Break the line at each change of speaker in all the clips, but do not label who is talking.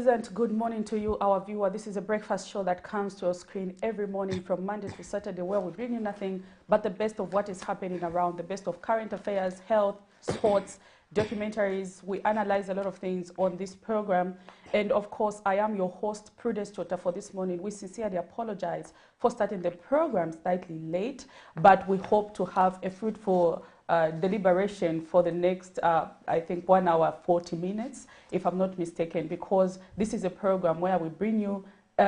pleasant good morning to you, our viewer. This is a breakfast show that comes to your screen every morning from Monday to Saturday, where we bring you nothing but the best of what is happening around, the best of current affairs, health, sports, documentaries. We analyze a lot of things on this program. And of course, I am your host, Prudence Chota, for this morning. We sincerely apologize for starting the program slightly late, but we hope to have a fruitful deliberation for the next, I think, 1 hour, 40 minutes, if I'm not mistaken, because this is a program where we bring you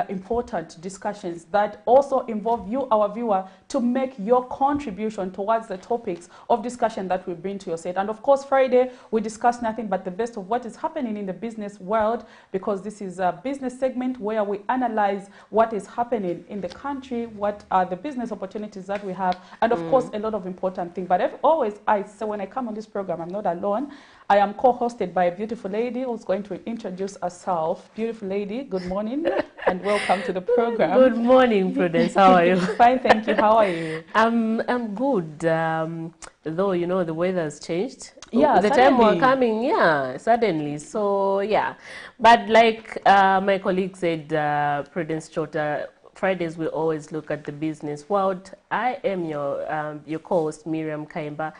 important discussions that also involve you, our viewer, to make your contribution towards the topics of discussion that we bring to your set. And of course, Friday, we discuss nothing but the best of what is happening in the business world, because this is a business segment where we analyze what is happening in the country, what are the business opportunities that we have, and of course, a lot of important things. But always, I say when I come on this program, I'm not alone. I am co-hosted by a beautiful lady who's going to introduce herself. Beautiful lady, good morning and welcome to the program.
Good morning, Prudence. How are you?
Fine, thank you. How are you?
I'm good. Though, you know, the weather has changed.
Yeah,
the time we're coming, yeah, suddenly. So, yeah. But like my colleague said, Prudence Chota, Fridays we always look at the business world. I am your co-host, Miriam Kaimba.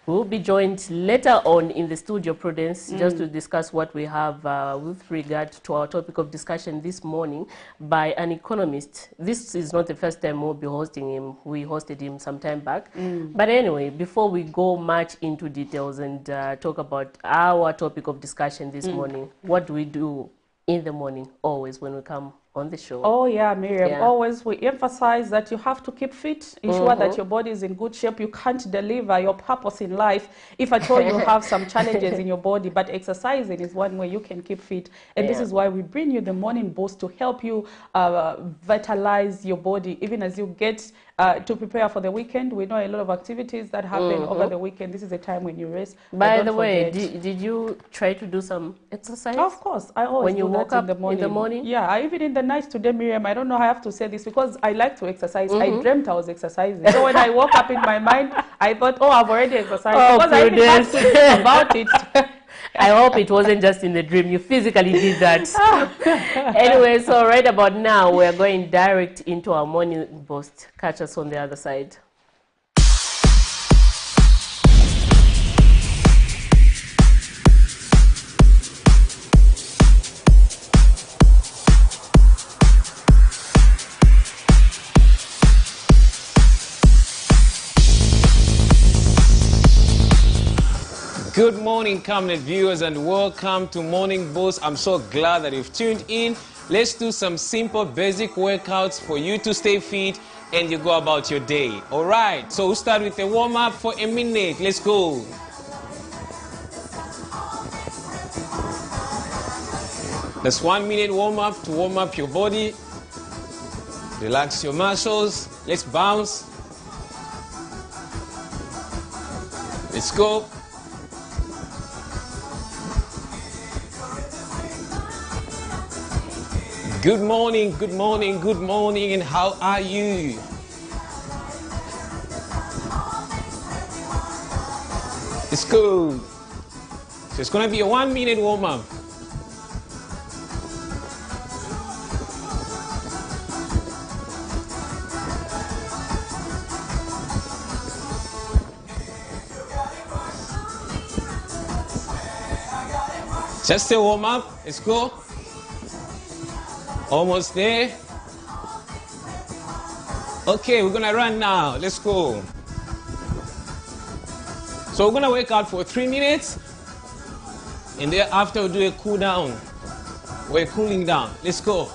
We'll be joined later on in the studio, Prudence, just to discuss what we have with regard to our topic of discussion this morning by an economist. This is not the first time we'll be hosting him. We hosted him some time back. But anyway, before we go much into details and talk about our topic of discussion this morning, what do we do in the morning always when we come on the show?
Oh yeah, Miriam, always we emphasize that you have to keep fit, ensure that your body is in good shape. You can't deliver your purpose in life if at all you have some challenges in your body, but exercising is one way you can keep fit. And this is why we bring you the morning boost to help you vitalize your body, even as you get to prepare for the weekend. We know a lot of activities that happen over the weekend. This is a time when you rest.
By the way, did you try to do some exercise?
Of course, I always
when you woke up
in the morning. Yeah, even in the night today, Miriam, I don't know how I have to say this because I like to exercise. I dreamt I was exercising. So when I woke up in my mind, I thought, oh, I've already exercised.
Oh,
because I didn't think about it.
I hope it wasn't just in the dream. You physically did that. Anyway, so right about now, we're going direct into our morning boost. Catch us on the other side.
Good morning, Camnet viewers, and welcome to Morning Boost. I'm so glad that you've tuned in. Let's do some simple, basic workouts for you to stay fit and you go about your day. All right, so we'll start with a warm-up for a minute. Let's go. That's 1 minute warm-up to warm up your body. Relax your muscles. Let's bounce. Let's go. Good morning, good morning, good morning, and how are you? It's good. So it's gonna be a 1 minute warm-up. Just a warm-up, let's go. Almost there. Okay, we're gonna run now. Let's go. So we're gonna work out for 3 minutes, and thereafter we'll do a cool down. We're cooling down. Let's go.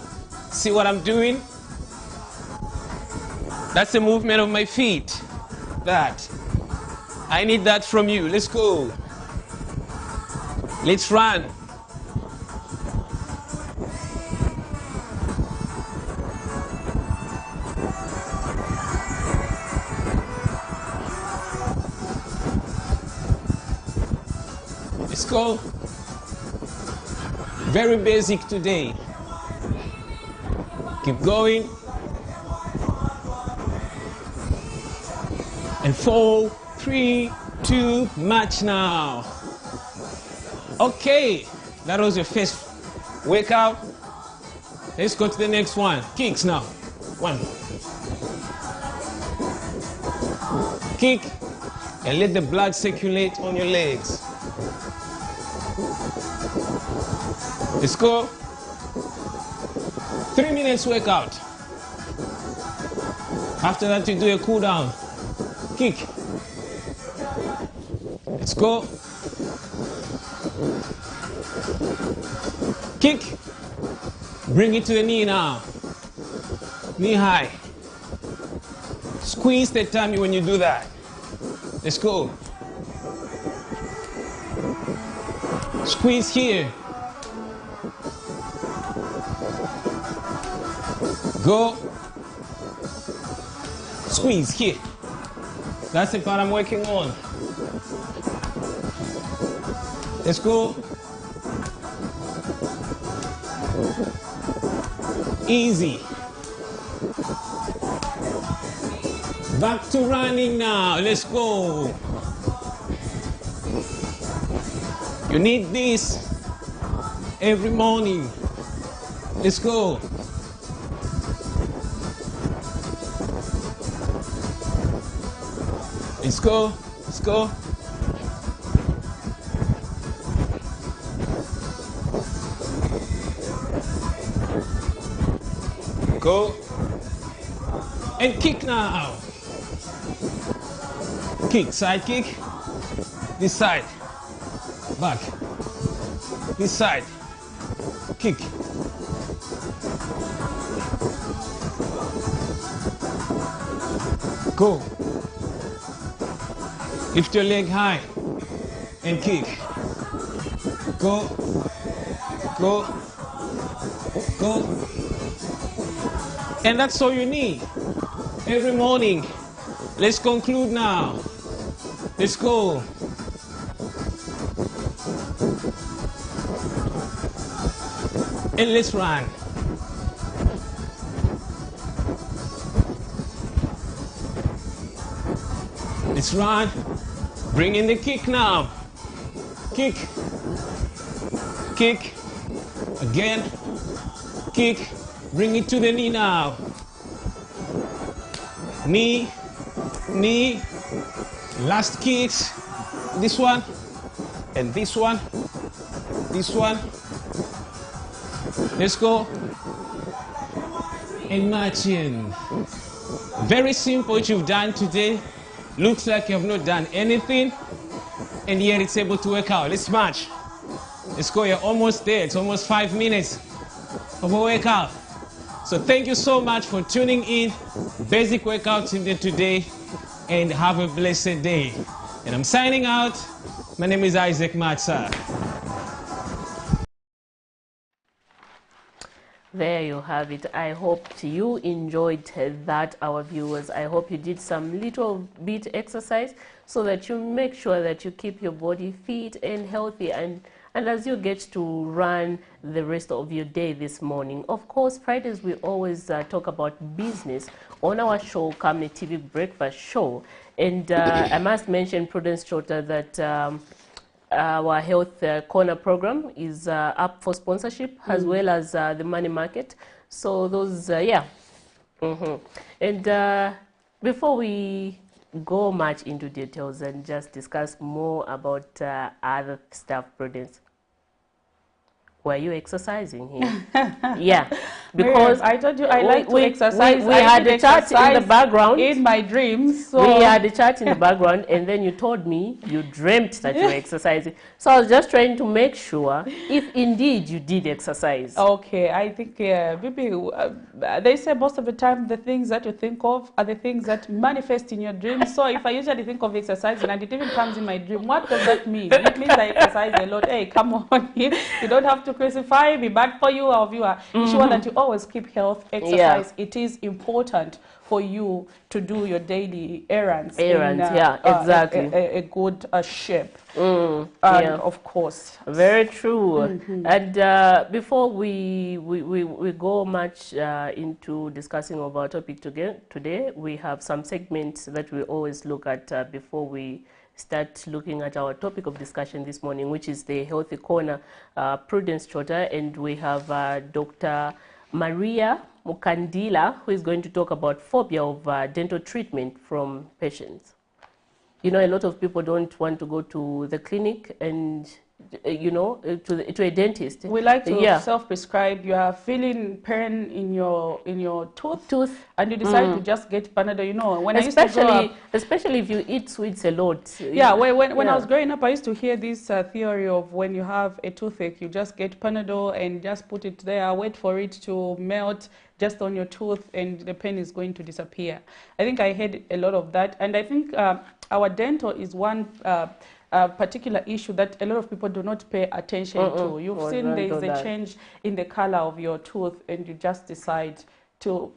See what I'm doing? That's the movement of my feet. That. I need that from you. Let's go. Let's run. Let's go. Very basic today. Keep going. And 4, 3, 2, match now. Okay, that was your first workout. Let's go to the next one. Kicks now. 1. Kick and let the blood circulate on your legs. Let's go. 3 minutes workout. After that, you do a cool down. Kick. Let's go. Kick. Bring it to the knee now. Knee high. Squeeze the tummy when you do that. Let's go. Squeeze here. Go. Squeeze here. That's the part I'm working on. Let's go. Easy. Back to running now. Let's go. You need this every morning. Let's go. Let's go. Let's go. Go. And kick now. Kick, side kick. This side. Back. This side. Kick. Go. Lift your leg high and kick. Go. Go. Go. And that's all you need every morning. Let's conclude now. Let's go. And let's run. Let's run. Bring in the kick now. Kick. Kick. Again. Kick. Bring it to the knee now. Knee. Knee. Last kicks. This one. And this one. This one. Let's go. And marching. Very simple what you've done today. Looks like you have not done anything. And yet it's able to work out. Let's march. Let's go. You're almost there. It's almost 5 minutes of a workout. So thank you so much for tuning in. Basic workouts in there today. And have a blessed day. And I'm signing out. My name is Isaac Matsa.
There you have it. I hope you enjoyed that, our viewers. I hope you did some little bit exercise so that you make sure that you keep your body fit and healthy, and as you get to run the rest of your day this morning. Of course, Fridays we always talk about business on our show, Camnet TV Breakfast Show. And I must mention, Prudence Chota, that our Health Corner program is up for sponsorship, as well as the money market. So those, yeah. And before we go much into details and just discuss more about other stuff, Prudence, were you exercising here? Yeah, because
Miriam, I told you I like to exercise.
We had a chat in the background.
In my dreams. So.
We had a chat in the background, and then you told me you dreamt that you were exercising. So I was just trying to make sure if indeed you did exercise.
Okay, I think maybe they say most of the time the things that you think of are the things that manifest in your dreams. So if I usually think of exercising and it even comes in my dream, what does that mean? It means I exercise a lot. Hey, come on. You don't have to crucify me, bad for you, our viewer. Ensure that you always keep health, exercise. Yeah. It is important for you to do your daily errands.
Yeah, exactly.
A good shape.
Yeah.
Of course.
Very true. And before we go much into discussing of our topic today, we have some segments that we always look at before we start looking at our topic of discussion this morning, which is the Healthy Corner, Prudence Chota, and we have Dr. Maria Mukandila, who is going to talk about phobia of dental treatment from patients. You know, a lot of people don't want to go to the clinic and, to a dentist.
We like to self-prescribe. You are feeling pain in your tooth, and you decide to just get Panadol. You know, when I used to grow up,
especially if you eat sweets a lot.
Yeah, when I was growing up, I used to hear this theory of when you have a toothache, you just get Panadol and just put it there, wait for it to melt just on your tooth, and the pain is going to disappear. I think I heard a lot of that, and I think our dental is one particular issue that a lot of people do not pay attention to. You've seen there is a change in the color of your tooth, and you just decide to,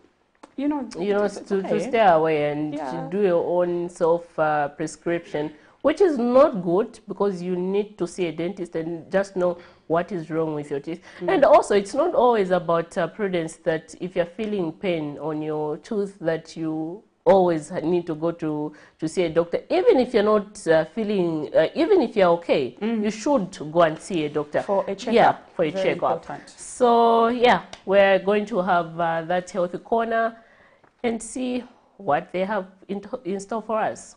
to stay away and to do your own self-prescription, which is not good, because you need to see a dentist and just know what is wrong with your teeth. And also, it's not always about prudence that if you're feeling pain on your tooth that you always need to go to see a doctor. Even if you're not feeling, even if you're okay, you should go and see a doctor.
For a checkup.
Yeah, for a
Very
checkup.
important.
So, yeah, we're going to have that healthy corner and see what they have in store for us.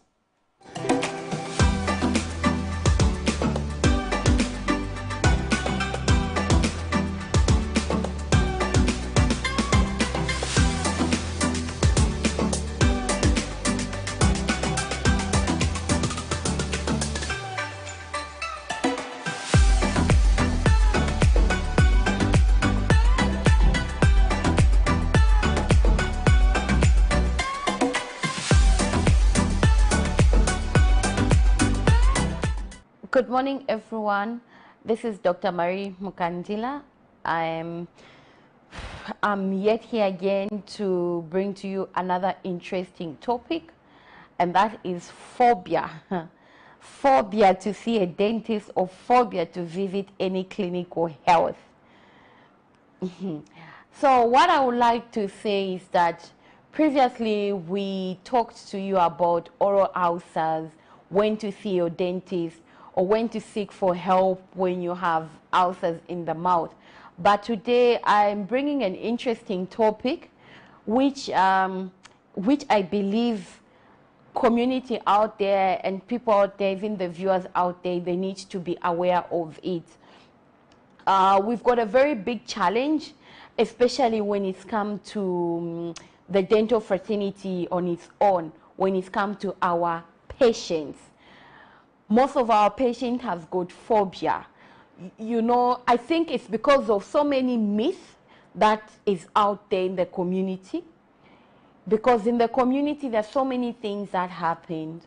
Good morning, everyone. This is Dr. Marie Mukandila. I'm yet here again to bring to you another interesting topic, and that is phobia. Phobia to see a dentist, or phobia to visit any clinic or health. So what I would like to say is that previously we talked to you about oral ulcers, when to see your dentist, or when to seek for help when you have ulcers in the mouth. But today I'm bringing an interesting topic which I believe community out there and people out there, even the viewers out there, they need to be aware of it. We've got a very big challenge, especially when it's come to the dental fraternity on its own, when it's come to our patients. Most of our patients have got phobia. You know, I think it's because of so many myths that is out there in the community. Because in the community, there's so many things that happened.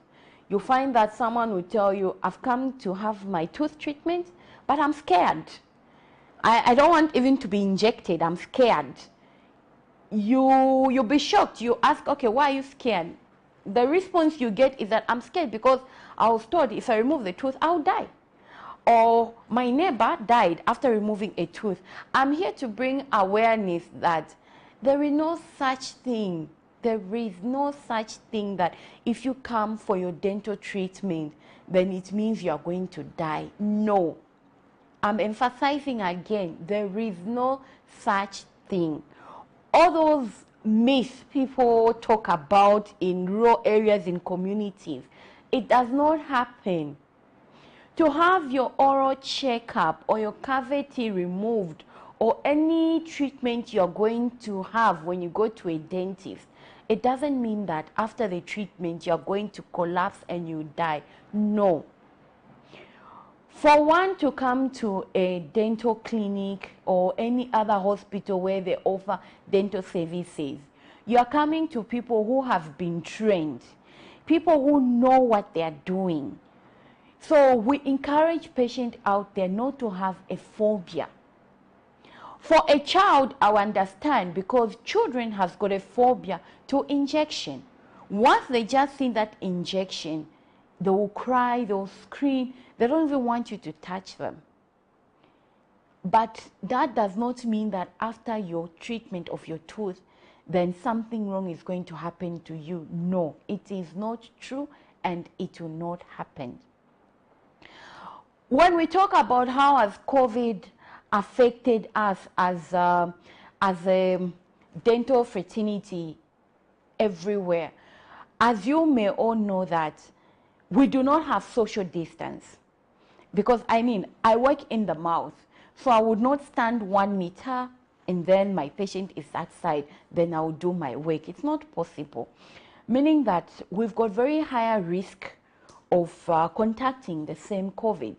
You find that someone will tell you, I've come to have my tooth treatment, but I'm scared. I don't want even to be injected, I'm scared. You'll be shocked. You ask, okay, why are you scared? The response you get is that I'm scared because I was told if I remove the tooth, I'll die. Or my neighbor died after removing a tooth. I'm here to bring awareness that there is no such thing. There is no such thing that if you come for your dental treatment, then it means you are going to die. No. I'm emphasizing again, there is no such thing. All those myths people talk about in rural areas, in communities, it does not happen. To have your oral checkup or your cavity removed or any treatment you're going to have when you go to a dentist, it doesn't mean that after the treatment you're going to collapse and you die. No. For one to come to a dental clinic or any other hospital where they offer dental services, you are coming to people who have been trained, people who know what they are doing. So we encourage patients out there not to have a phobia. For a child, I understand, because children have got a phobia to injection. Once they just see that injection, they will cry, they will scream, they don't even want you to touch them. But that does not mean that after your treatment of your tooth, then something wrong is going to happen to you. No, it is not true and it will not happen. When we talk about how has COVID affected us as as a dental fraternity everywhere, as you may all know that we do not have social distance. Because I mean, I work in the mouth, so I would not stand 1 meter and then my patient is that side, then I will do my work. It's not possible. Meaning that we've got very higher risk of contacting the same COVID.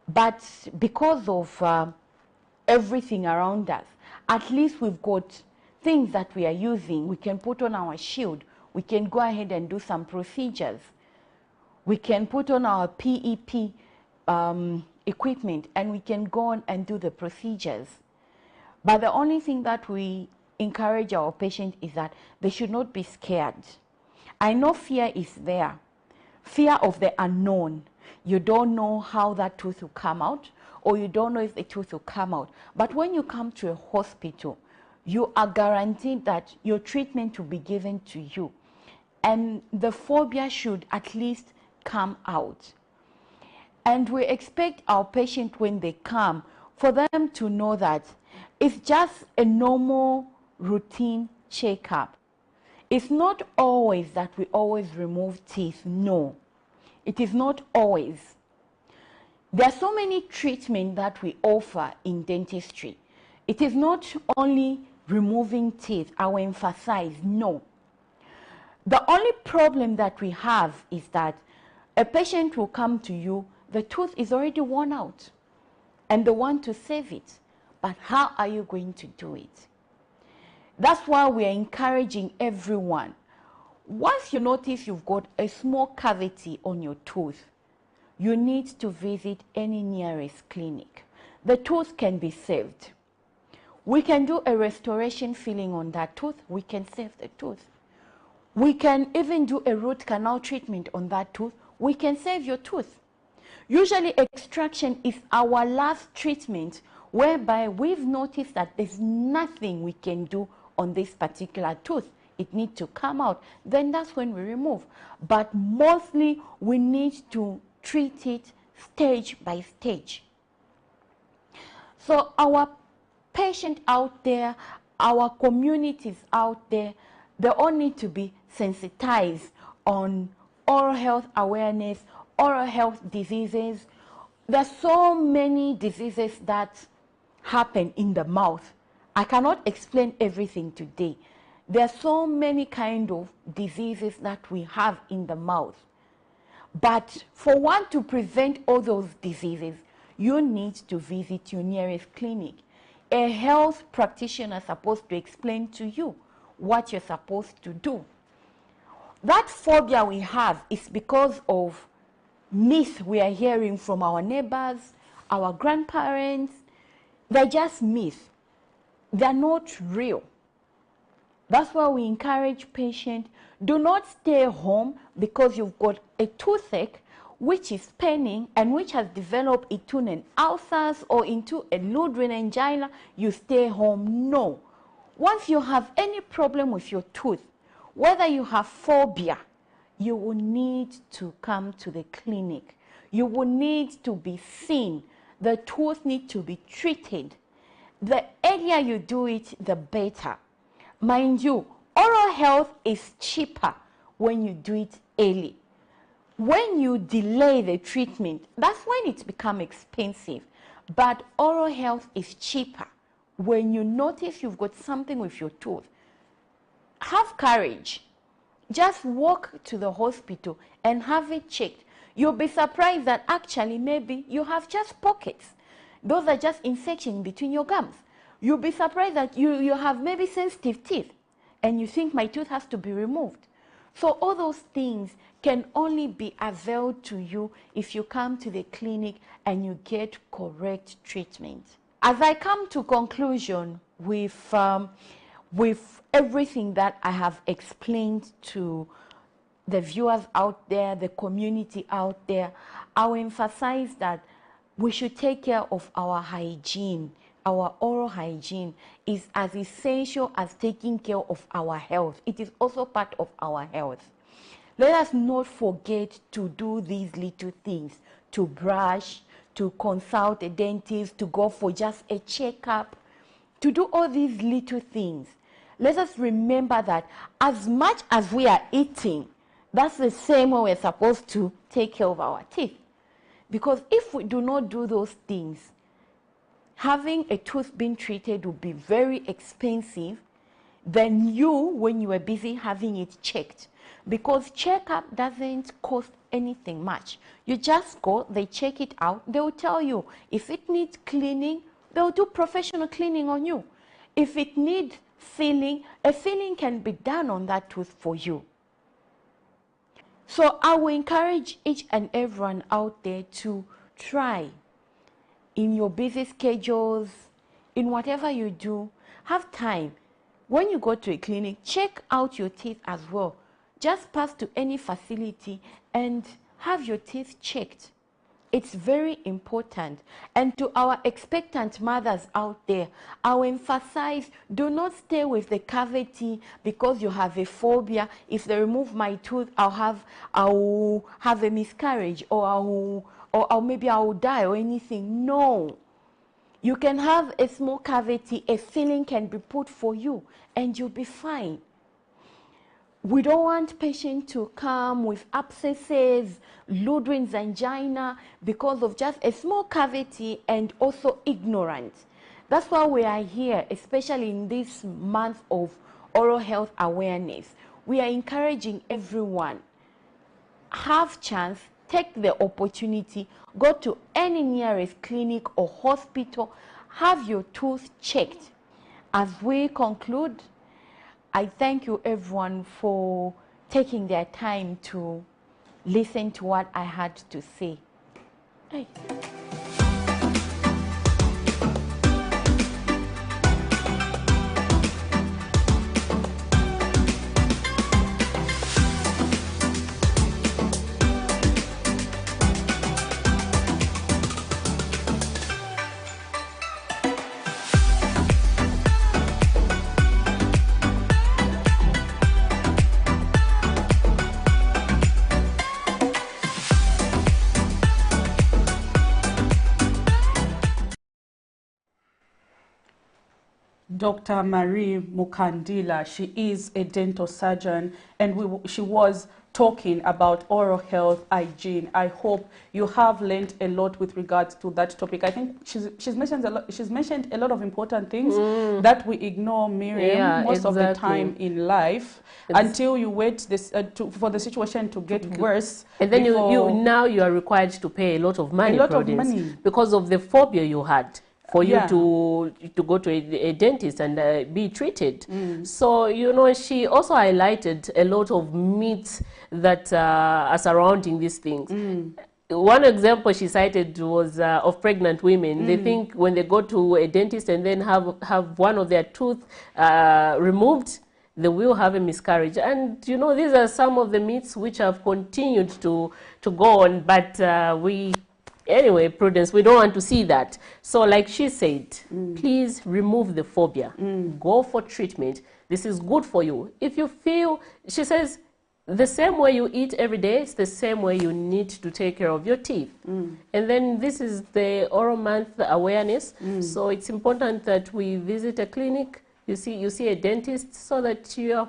But because of everything around us, at least we've got things that we are using. We can put on our shield. We can go ahead and do some procedures. We can put on our PEP equipment and we can go on and do the procedures. But the only thing that we encourage our patients is that they should not be scared. I know fear is there. Fear of the unknown. You don't know how that tooth will come out, or you don't know if the tooth will come out. But when you come to a hospital, you are guaranteed that your treatment will be given to you. And the phobia should at least come out. And we expect our patient, when they come, for them to know that it's just a normal routine checkup. It's not always that we always remove teeth. No, it is not always. There are so many treatments that we offer in dentistry. It is not only removing teeth. I will emphasize, no. The only problem that we have is that a patient will come to you, the tooth is already worn out, and they want to save it. But how are you going to do it? That's why we are encouraging everyone. Once you notice you've got a small cavity on your tooth, you need to visit any nearest clinic. The tooth can be saved. We can do a restoration filling on that tooth. We can save the tooth. We can even do a root canal treatment on that tooth. We can save your tooth. Usually extraction is our last treatment, whereby we've noticed that there's nothing we can do on this particular tooth. It needs to come out. Then that's when we remove. But mostly we need to treat it stage by stage. So our patient out there, our communities out there, they all need to be sensitized on oral health awareness, oral health diseases. There are so many diseases that happen in the mouth. I cannot explain everything today. There are so many kind of diseases that we have in the mouth. But for one to prevent all those diseases, you need to visit your nearest clinic. A health practitioner is supposed to explain to you what you're supposed to do. That phobia we have is because of myths we are hearing from our neighbors, our grandparents. They're just myths. They're not real. That's why we encourage patients, do not stay home because you've got a toothache which is paining and which has developed into an ulcers or into a Ludwig angina. You stay home. No. Once you have any problem with your tooth, whether you have phobia, you will need to come to the clinic. You will need to be seen. The tooth needs to be treated. The earlier you do it, the better. Mind you, oral health is cheaper when you do it early. When you delay the treatment, that's when it becomes expensive. But oral health is cheaper. When you notice you've got something with your tooth, have courage. Just walk to the hospital and have it checked. You'll be surprised that actually maybe you have just pockets. Those are just infection between your gums. You'll be surprised that you have maybe sensitive teeth and you think my tooth has to be removed. So all those things can only be availed to you if you come to the clinic and you get correct treatment. As I come to conclusion with everything that I have explained to the viewers out there, the community out there, I will emphasize that we should take care of our hygiene. Our oral hygiene is as essential as taking care of our health. It is also part of our health. Let us not forget to do these little things, to brush, to consult a dentist, to go for just a checkup, to do all these little things. Let us remember that as much as we are eating, that's the same way we're supposed to take care of our teeth. Because if we do not do those things, having a tooth being treated will be very expensive than you when you are busy having it checked. Because checkup doesn't cost anything much. You just go, they check it out, they will tell you if it needs cleaning, they'll do professional cleaning on you. If it needs filling, a filling can be done on that tooth for you. So I will encourage each and everyone out there to try in your busy schedules, in whatever you do, have time. When you go to a clinic, check out your teeth as well. Just pass to any facility and have your teeth checked. It's very important. And to our expectant mothers out there, I will emphasize, do not stay with the cavity because you have a phobia. If they remove my tooth, I'll have a miscarriage, or maybe I will die or anything. No. You can have a small cavity, a filling can be put for you, and you'll be fine. We don't want patients to come with abscesses, Ludwig's angina, because of just a small cavity and also ignorance. That's why we are here, especially in this month of oral health awareness. We are encouraging everyone, have chance, take the opportunity, go to any nearest clinic or hospital, have your tooth checked. As we conclude, I thank you everyone for taking their time to listen to what I had to say. Hey.
Dr. Marie Mukandila, she is a dental surgeon, and she was talking about oral health hygiene. I hope you have learned a lot with regards to that topic. I think she's mentioned a lot of important things that we ignore, Miriam, most of the time in life, until you wait for the situation to get worse.
And then now you are required to pay a lot of money, because of the phobia you had for you to go to a dentist and be treated. So, you know, she also highlighted a lot of myths that are surrounding these things. One example she cited was of pregnant women. They think when they go to a dentist and then have one of their teeth removed, they will have a miscarriage. And, you know, these are some of the myths which have continued to go on, but anyway, Prudence, we don't want to see that. So like she said, please remove the phobia. Go for treatment. This is good for you. If you feel, she says, the same way you eat every day, it's the same way you need to take care of your teeth. And then this is the Oral Month awareness. So it's important that we visit a clinic, you see a dentist, so that you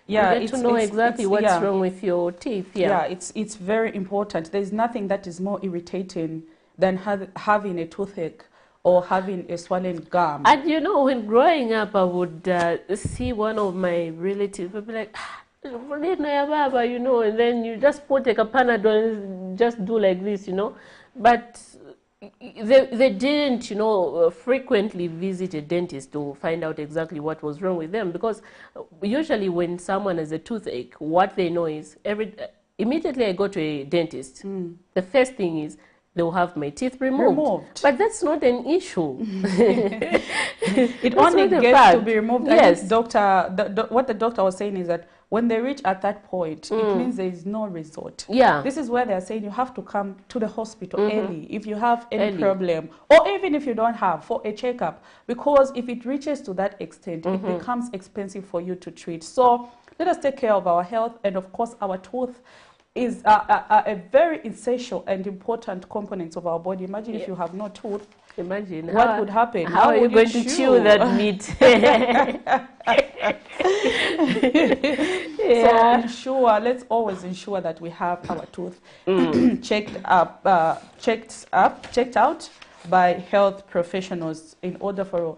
get to know exactly what's wrong with your teeth.
It's very important. There's nothing that is more irritating than having a toothache or having a swollen gum.
And you know, when growing up, I would see one of my relatives would be like, you know, and then you just put like a Panadol and just do like this, you know. But they didn't, you know, frequently visit a dentist to find out exactly what was wrong with them, because usually when someone has a toothache, what they know is immediately I go to a dentist, the first thing is they'll have my teeth removed. But that's not an issue.
It only gets to be removed. Yes. What the doctor was saying is that when they reach at that point, it means there is no resort. This is where they're saying you have to come to the hospital early if you have any problem, or even if you don't have, for a checkup, because if it reaches to that extent, it becomes expensive for you to treat. So let us take care of our health, and of course our tooth is a very essential and important component of our body. Imagine if you have no tooth,
Imagine
what would happen.
How are you going to chew that meat?
So let's always ensure that we have our tooth checked out by health professionals in order to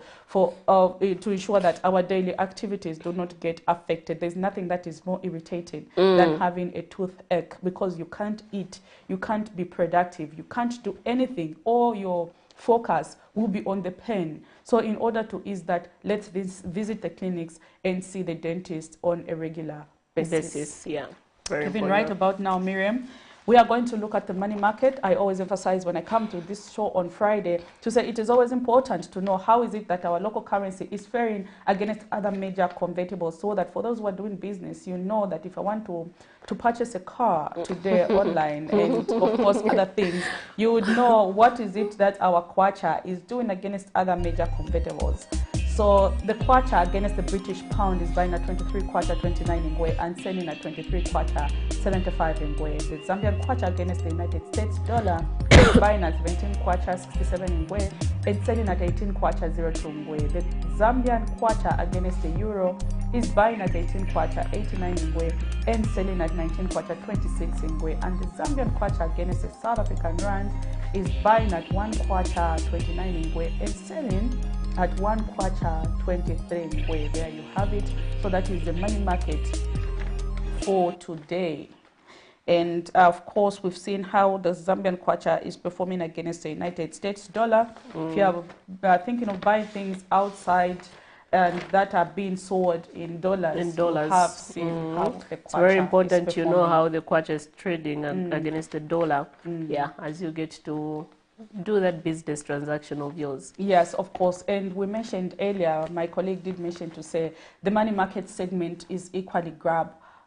ensure that our daily activities do not get affected. There's nothing that is more irritating than having a toothache, because you can't eat, you can't be productive, you can't do anything. All your focus will be on the pain. So in order to ease that, let's visit the clinics and see the dentist on a regular basis.
Yeah, very
Even
important.
right about now, Miriam, we are going to look at the money market. I always emphasize when I come to this show on Friday to say it is always important to know how is it that our local currency is faring against other major convertibles, so that for those who are doing business, you know that if I want to purchase a car today online and of course other things, you would know what is it that our kwacha is doing against other major convertibles. So the kwacha against the British pound is buying at 23 kwacha 29 ngwe and selling at 23 kwacha 75 ngwe. The Zambian kwacha against the United States dollar is buying at 17 kwacha 67 ngwe and selling at 18 kwacha 02 ngwe. The Zambian kwacha against the euro is buying at 18 kwacha 89 ngwe and selling at 19 kwacha 26 ngwe. And the Zambian kwacha against the South African rand is buying at 1 kwacha 29 ngwe and selling at 1 kwacha 23 ngwe. There you have it. So that is the money market for today. And of course, we've seen how the Zambian kwacha is performing against the United States dollar. If you are thinking of buying things outside and that are being sold in dollars, you have seen how the kwacha
it's very important
is
you know how the kwacha is trading against the dollar. Yeah, as you get to do that business transaction of yours.
Yes, of course. And we mentioned earlier, my colleague did mention to say the money market segment is equally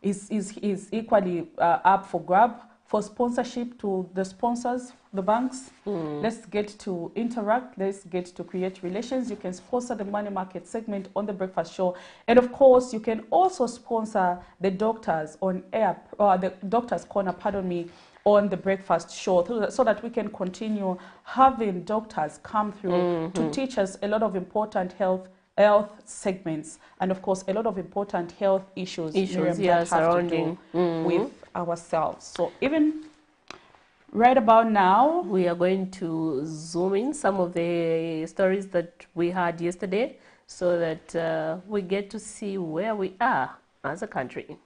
equally up for grab for sponsorship to the sponsors, the banks. Let's get to interact. Let's get to create relations. You can sponsor the money market segment on the breakfast show. And of course, you can also sponsor the doctors on air, the doctor's corner, pardon me, on the breakfast show, so that we can continue having doctors come through to teach us a lot of important health segments, and of course a lot of important health issues Miriam, that have to do with ourselves. So even right about now,
we are going to zoom in some of the stories that we had yesterday, so that we get to see where we are as a country.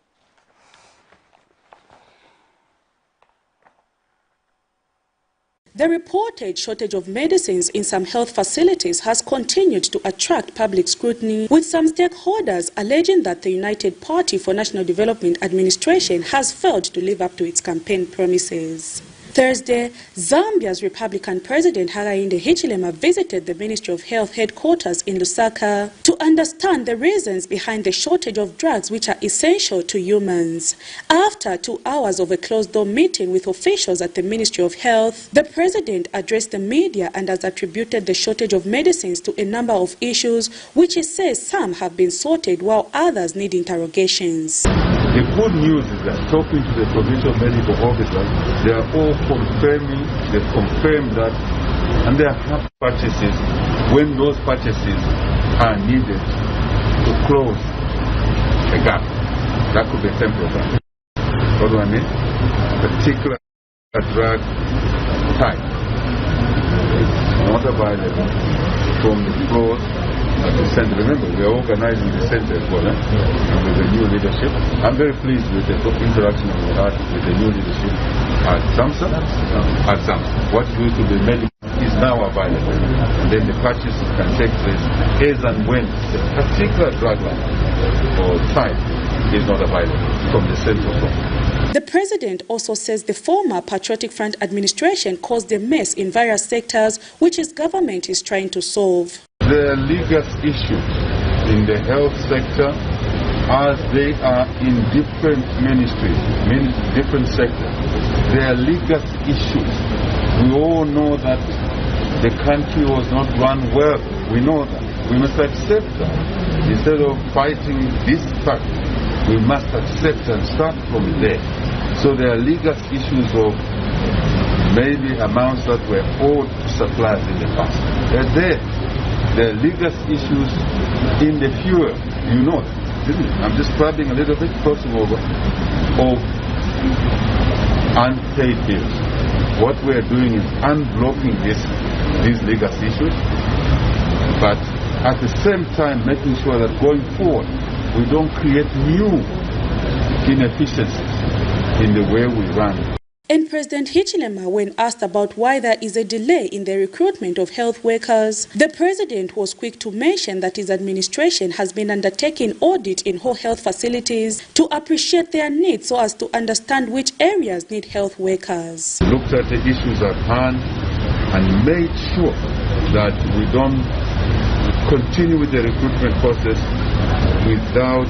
The reported shortage of medicines in some health facilities has continued to attract public scrutiny, with some stakeholders alleging that the United Party for National Development administration has failed to live up to its campaign promises. Thursday, Zambia's Republican President Hakainde Hichilema visited the Ministry of Health headquarters in Lusaka to understand the reasons behind the shortage of drugs which are essential to humans. After 2 hours of a closed-door meeting with officials at the Ministry of Health, the President addressed the media and has attributed the shortage of medicines to a number of issues which he says some have been sorted while others need interrogations.
The good news is that talking to the provincial medical officers, they are all confirming, they've confirmed that, and they have purchases when those purchases are needed to close a gap. That could be temporary. What do I mean? A particular drug type is not available from the floors at the center. Remember, we are organizing the center as well, and with the new leadership. I'm very pleased with the interaction we had with the new leadership at SAMSA. What used to be medical is now available, and then the purchase can take place as and when the particular drug line or type is not available from the central zone.
The President also says the former Patriotic Front administration caused a mess in various sectors which his government is trying to solve.
There are legal issues in the health sector as they are in different ministries, different sectors. There are legal issues. We all know that the country was not run well. We know that. We must accept that. Instead of fighting this fact, we must accept and start from there. So there are legal issues of maybe amounts that were owed to suppliers in the past. There are legacy issues in the fuel, you know, isn't it? I'm just grabbing a little bit, crossing over, of unpaid bills. What we're doing is unblocking these legacy issues, but at the same time making sure that going forward we don't create new inefficiencies in the way we run.
And President Hichilema, when asked about why there is a delay in the recruitment of health workers, the president was quick to mention that his administration has been undertaking audit in whole health facilities to appreciate their needs so as to understand which areas need health workers.
Looked at the issues at hand and made sure that we don't continue with the recruitment process without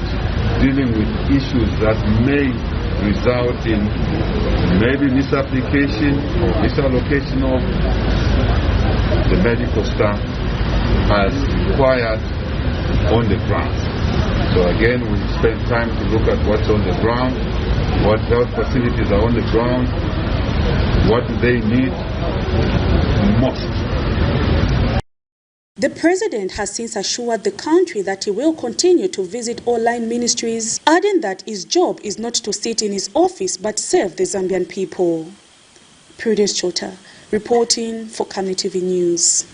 dealing with issues that may result in maybe misapplication or misallocation of the medical staff as required on the ground. So again, we spend time to look at what's on the ground, what health facilities are on the ground, what do they need most.
The president has since assured the country that he will continue to visit all line ministries, adding that his job is not to sit in his office but serve the Zambian people. Prudence Chota, reporting for Camnet TV News.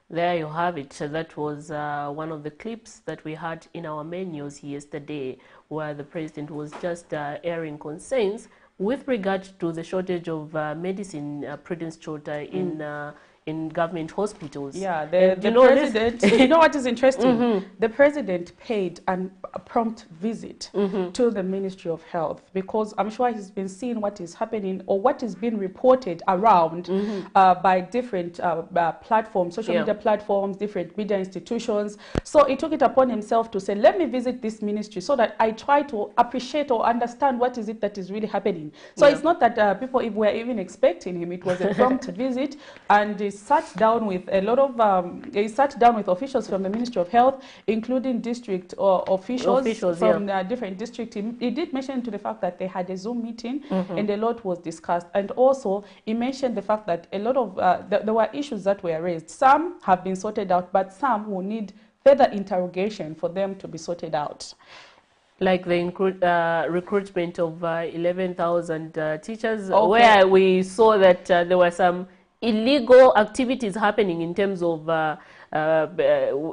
There you have it. That was one of the clips that we had in our main news yesterday, where the president was just airing concerns with regard to the shortage of medicine, Prudence Chota, in government hospitals.
Yeah, the president, you know what is interesting? The president paid a prompt visit to the Ministry of Health, because I'm sure he's been seeing what is happening or what is being reported around by different platforms, social media platforms, different media institutions. So he took it upon himself to say, let me visit this ministry so that I try to appreciate or understand what is it that is really happening. So it's not that people were even expecting him. It was a prompt visit, and he sat down with a lot of he sat down with officials from the Ministry of Health, including district officials from different districts. He did mention to the fact that they had a Zoom meeting and a lot was discussed, and also he mentioned the fact that a lot of there were issues that were raised. Some have been sorted out, but some will need further interrogation for them to be sorted out.
Like the recruitment of 11,000 teachers, where we saw that there were some illegal activities happening in terms of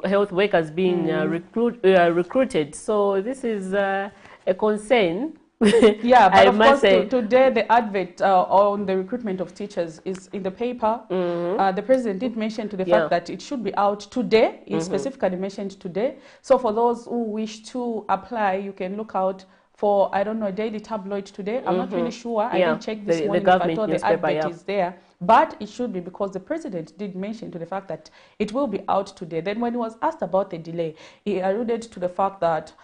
health workers being recruited. So this is a concern.
Yeah, but of course today the advert on the recruitment of teachers is in the paper. The president did mention to the fact that it should be out today. He specifically mentioned today. So for those who wish to apply, you can look out for, I don't know, a daily tabloid today. I'm not really sure. I didn't check this morning if I thought the advert is there. But it should be, because the president did mention to the fact that it will be out today. Then when he was asked about the delay, he alluded to the fact that,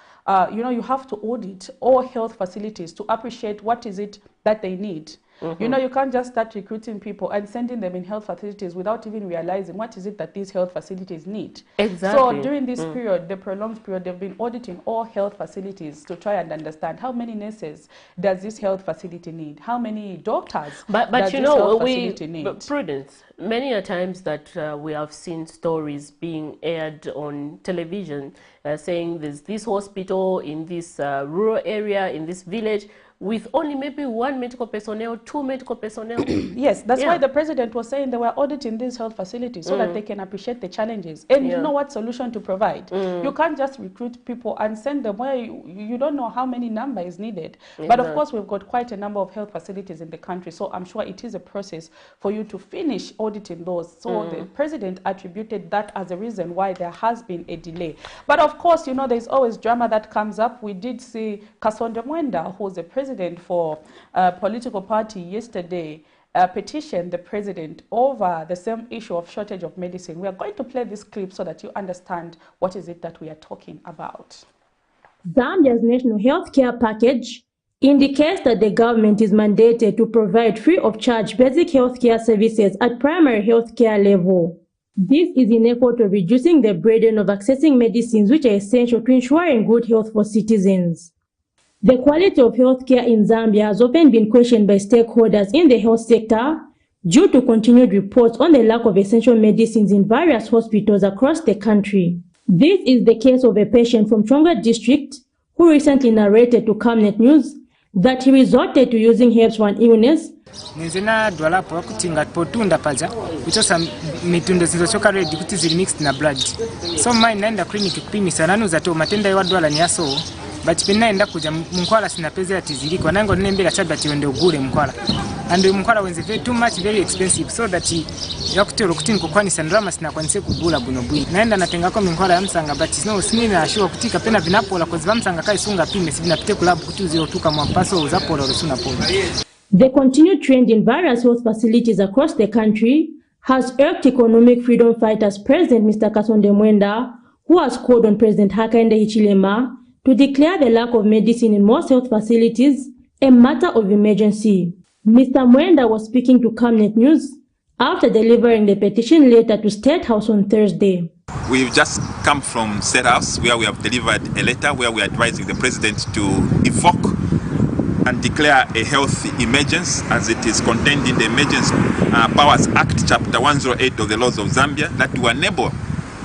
you know, you have to audit all health facilities to appreciate what is it that they need. You know, you can't just start recruiting people and sending them in health facilities without even realizing what is it that these health facilities need.
Exactly.
So during this period, the prolonged period, they've been auditing all health facilities to try and understand how many nurses does this health facility need, how many doctors does
you
this
know,
health facility need.
Prudence, many a times that we have seen stories being aired on television saying there's this hospital in this rural area, in this village, with only maybe one medical personnel, two medical personnel.
Yes, that's why the president was saying they were auditing these health facilities so that they can appreciate the challenges and you know what solution to provide. You can't just recruit people and send them where you don't know how many number is needed. But of course, we've got quite a number of health facilities in the country, so I'm sure it is a process for you to finish auditing those. So the president attributed that as a reason why there has been a delay. But of course, you know, there's always drama that comes up. We did see Kasonda Mwenda, who's the president for a political party, yesterday petitioned the president over the same issue of shortage of medicine. We are going to play this clip so that you understand what is it that we are talking about.
Zambia's national health care package indicates that the government is mandated to provide free of charge basic health care services at primary health care level. This is in effort to reducing the burden of accessing medicines which are essential to ensuring good health for citizens. The quality of healthcare in Zambia has often been questioned by stakeholders in the health sector, due to continued reports on the lack of essential medicines in various hospitals across the country. This is the case of a patient from Chonga district who recently narrated to Camnet News that he resorted to using herbs for an illness.
Nzena dwala po kutinga potunda paja kuchosa mitunda zilizochoka red kuti zili mixed na blood. So mine naenda clinic kupimisa nanuza to matenda ya dwala ni aso but pinaenda kuja mkwala sina pesa ati ziliko nango nembega chabla tiwende ugule mkwala. And mkwala wenze very too much very expensive so that yakutero kuti nkokwani sandrama sina kwanise kugula buno bwi. Naenda natenga kwa mkwala ya msanga but no sinina ashua kutika pena vinapola kwa msanga kai sunga pime si vinapite kulabu kuti uziotuka mwampaso uzapola rusuna pola.
The continued trend in various health facilities across the country has irked economic freedom fighters President Mr. Kasonde Mwenda, who has called on President Hakainde Hichilema to declare the lack of medicine in most health facilities a matter of emergency. Mr. Mwenda was speaking to Camnet News after delivering the petition letter to State House on Thursday.
We've just come from State House where we have delivered a letter where we are advising the President to evoke and declare a health emergency as it is contained in the Emergency Powers Act, Chapter 108 of the laws of Zambia, that will enable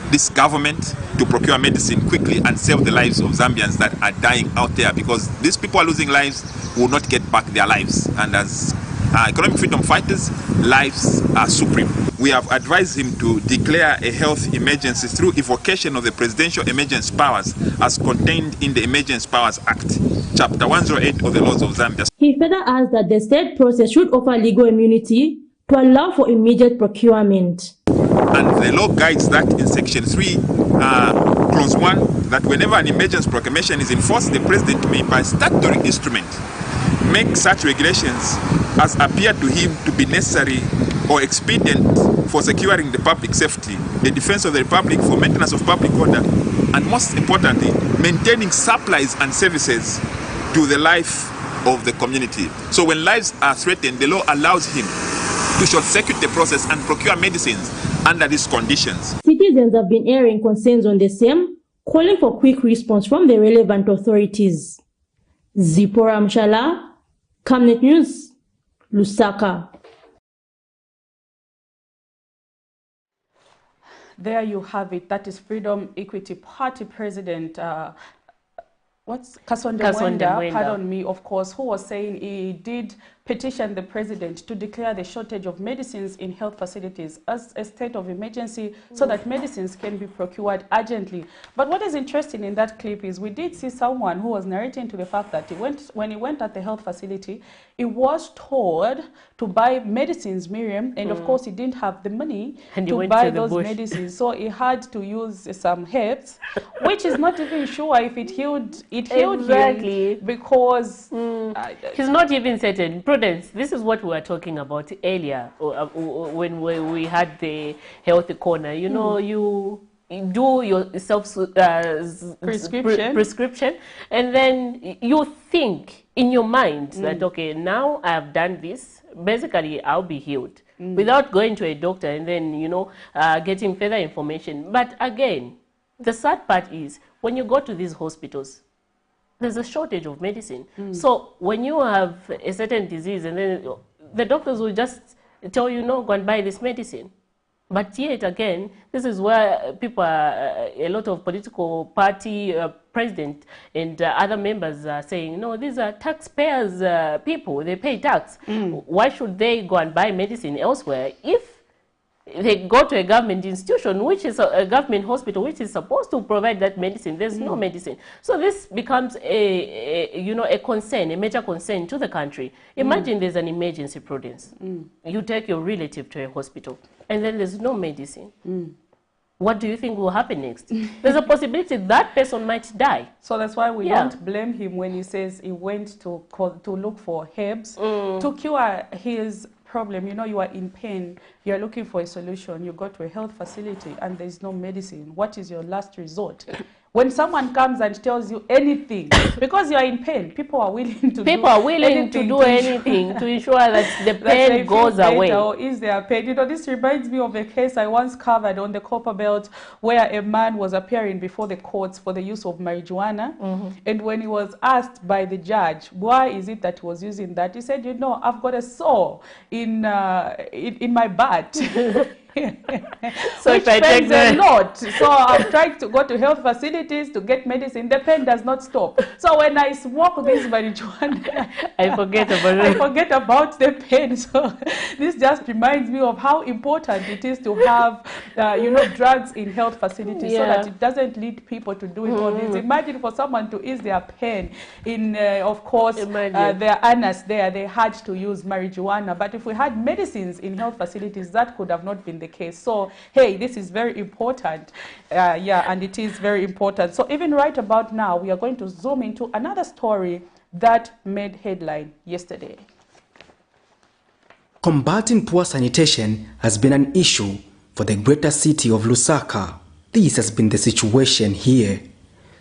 this government to procure medicine quickly and save the lives of Zambians that are dying out there, because these people are losing lives who will not get back their lives. And as economic freedom fighters, lives are supreme. We have advised him to declare a health emergency through evocation of the presidential emergency powers as contained in the Emergency Powers Act, Chapter 108 of the laws of Zambia.
He further asked that the state process should offer legal immunity to allow for immediate procurement.
And the law guides that in Section 3, Clause 1, that whenever an emergency proclamation is enforced, the President may, by statutory instrument, make such regulations as appear to him to be necessary or expedient for securing the public safety, the defense of the Republic, for maintenance of public order, and most importantly, maintaining supplies and services to the life of the community. So when lives are threatened, the law allows him to short-circuit the process and procure medicines under these conditions.
Citizens have been airing concerns on the same, calling for quick response from the relevant authorities. Zipporah Mshala, Camnet News, Lusaka.
There you have it. That is Freedom Equity Party President Kasonde Mwenda, pardon me, of course, who was saying he did petition the president to declare the shortage of medicines in health facilities as a state of emergency so that medicines can be procured urgently. But what is interesting in that clip is we did see someone who was narrating to the fact that when he went at the health facility, he was told to buy medicines, Miriam, and of course he didn't have the money to buy those medicines. So he had to use some herbs, which is not even sure if it healed him, because
he's not even certain. Prudence, this is what we were talking about earlier when we had the health corner. You know, you do your prescription, and then you think in your mind that, okay, now I have done this, basically I'll be healed, without going to a doctor and then, you know, getting further information. But again, the sad part is when you go to these hospitals, there's a shortage of medicine. So when you have a certain disease, and then the doctors will just tell you, no, go and buy this medicine. But yet again, this is where people are, a lot of political party president and other members are saying, no, these are taxpayers people, they pay tax. Why should they go and buy medicine elsewhere if they go to a government institution, which is a government hospital, which is supposed to provide that medicine? There's no medicine. So this becomes a concern, a major concern to the country. Imagine there's an emergency, Prudence. You take your relative to a hospital, and then there's no medicine. What do you think will happen next? There's a possibility that person might die.
So that's why we don't blame him when he says he went to look for herbs to cure his problem. You know, you are in pain, you are looking for a solution, you go to a health facility and there's no medicine. What is your last resort? When someone comes and tells you anything, because you are in pain, people are willing to
do anything to ensure that the pain goes away.
Or is there pain? You know, this reminds me of a case I once covered on the Copper Belt, where a man was appearing before the courts for the use of marijuana. And when he was asked by the judge, why is it that he was using that? He said, you know, I've got a sore in my butt.
So if I take
a lot, so I'm trying to go to health facilities to get medicine. The pain does not stop. So when I smoke this marijuana,
I forget about it.
I forget about the pain. So this just reminds me of how important it is to have, you know, drugs in health facilities, so that it doesn't lead people to doing all this. Imagine for someone to ease their pain in, of course, their anus there, they had to use marijuana. But if we had medicines in health facilities, that could have not been the case. So, hey, this is very important. And it is very important. So even right about now, we are going to zoom into another story that made headline yesterday.
Combating poor sanitation has been an issue for the greater city of Lusaka. This has been the situation here.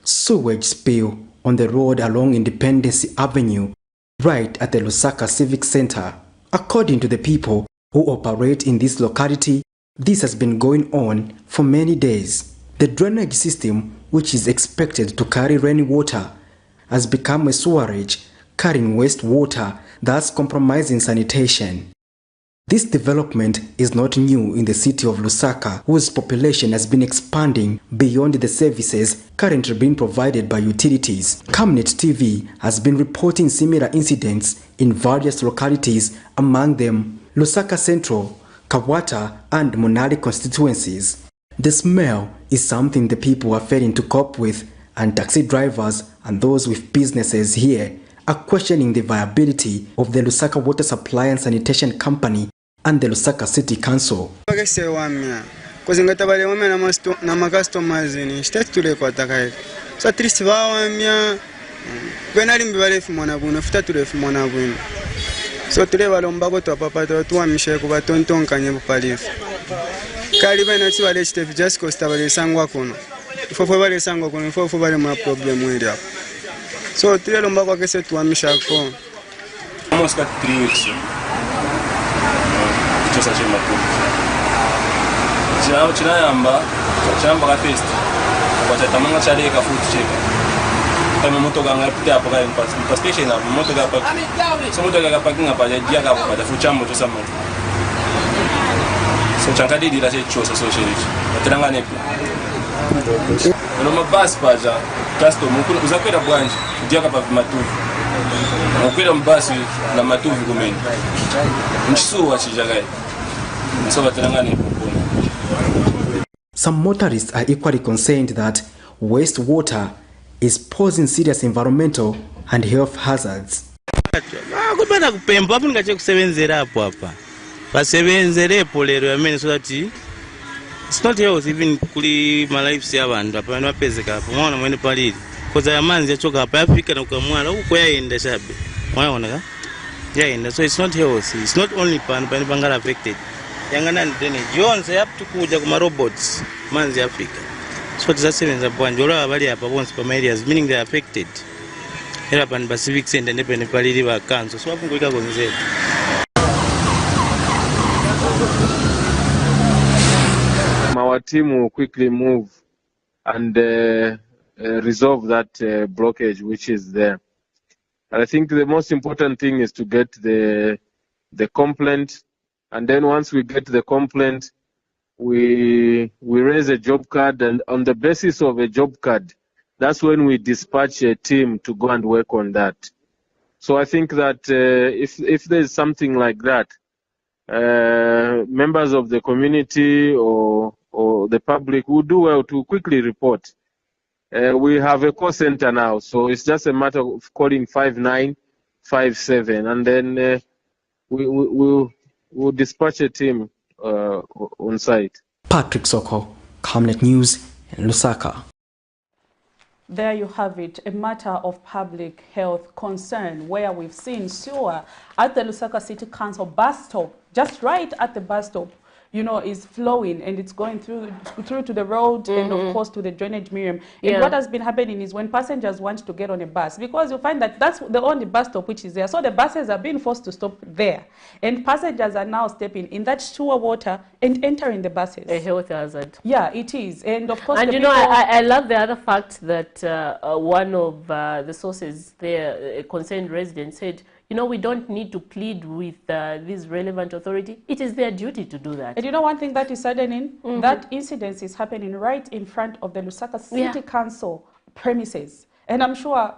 Sewage spill on the road along Independence Avenue, right at the Lusaka Civic Center. According to the people who operate in this locality, this has been going on for many days. The drainage system, which is expected to carry rainwater, has become a sewerage carrying wastewater, thus compromising sanitation. This development is not new in the city of Lusaka, whose population has been expanding beyond the services currently being provided by utilities. Camnet TV has been reporting similar incidents in various localities, among them Lusaka Central, Kawata and Monali constituencies. The smell is something the people are failing to cope with, and taxi drivers and those with businesses here are questioning the viability of the Lusaka Water Supply and Sanitation Company and the Lusaka City Council.
So today balomba ko to papa to tuamishe kuba tonton kanye bupalifu kali bana tsi bale chite just costa bale sangwa kuno ifofo bale sangwa kuno ifofo bale ma problem wende hapo so today lomba kwa kese tuamisha ko almost got 3 weeks just a chema ko china yamba ka test kwa chatamanga chale ka food check kama moto ganga pia hapo kwa station hapo moto gapa so moto ganga parking hapa ya hapo kwa fuchambo to sama so chankadi dira che chosa so shirichi atranga nepo no mabasi paja customer uzakwenda bwanje ndia kapa matuvi ukwenda mbasi na matuvi kumeni mchisuwa chijagai so batranga nepo.
Some motorists are equally concerned that wastewater is posing serious environmental and health hazards.
Kupenda kupemba hapo ningache kusebenzera hapo hapa. Basebenzerepo lero yamene so that it's not health even kuli my lives yabantu hapa bapezeka hapo. Mwana mwene palili. Koza yamanzi yachoka hapa Afrika na ukamwana uko yaenda shabe. Mwaona ka? Yaenda so it's not health. It's not only bangala affected. Yangana ndene Jones up to kuja kuma robots manzi Afrika. So tizasebenza bwanjola abali hapa bonse pa areas meaning they are affected. Era pan Pacific Center ndepene palili ba kanso so afungulika konzera.
Our team will quickly move and resolve that blockage which is there. And I think the most important thing is to get the complaint, and then once we get the complaint, we raise a job card, and on the basis of a job card, that's when we dispatch a team to go and work on that. So I think that if there's something like that, members of the community or the public will do well to quickly report. We have a call center now, so it's just a matter of calling 5957, and then we'll dispatch a team on site.
Patrick Soko, Camnet News in Lusaka.
There you have it, a matter of public health concern where we've seen sewer at the Lusaka City Council bus stop, just right at the bus stop. is flowing and it's going through to the road and of course to the drainage medium. And what has been happening is when passengers want to get on a bus, because you find that that's the only bus stop which is there, so the buses are being forced to stop there, and passengers are now stepping in that sewer water and entering the buses.
A health hazard.
Yeah, it is. And of course,
and I love the other fact that one of the sources there, a concerned resident, said, we don't need to plead with this relevant authority. It is their duty to do that.
And one thing that is saddening, that incident is happening right in front of the Lusaka City Council premises. And I'm sure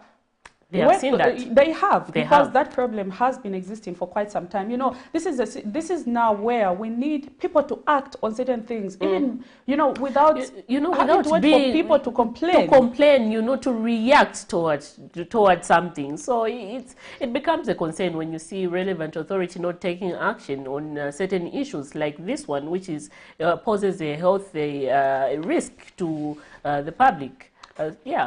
they have seen that.
They have, because that problem has been existing for quite some time. This is now where we need people to act on certain things, even without without being for people to complain.
To react towards something. So it becomes a concern when you see relevant authority not taking action on certain issues like this one, which is poses a health risk to the public.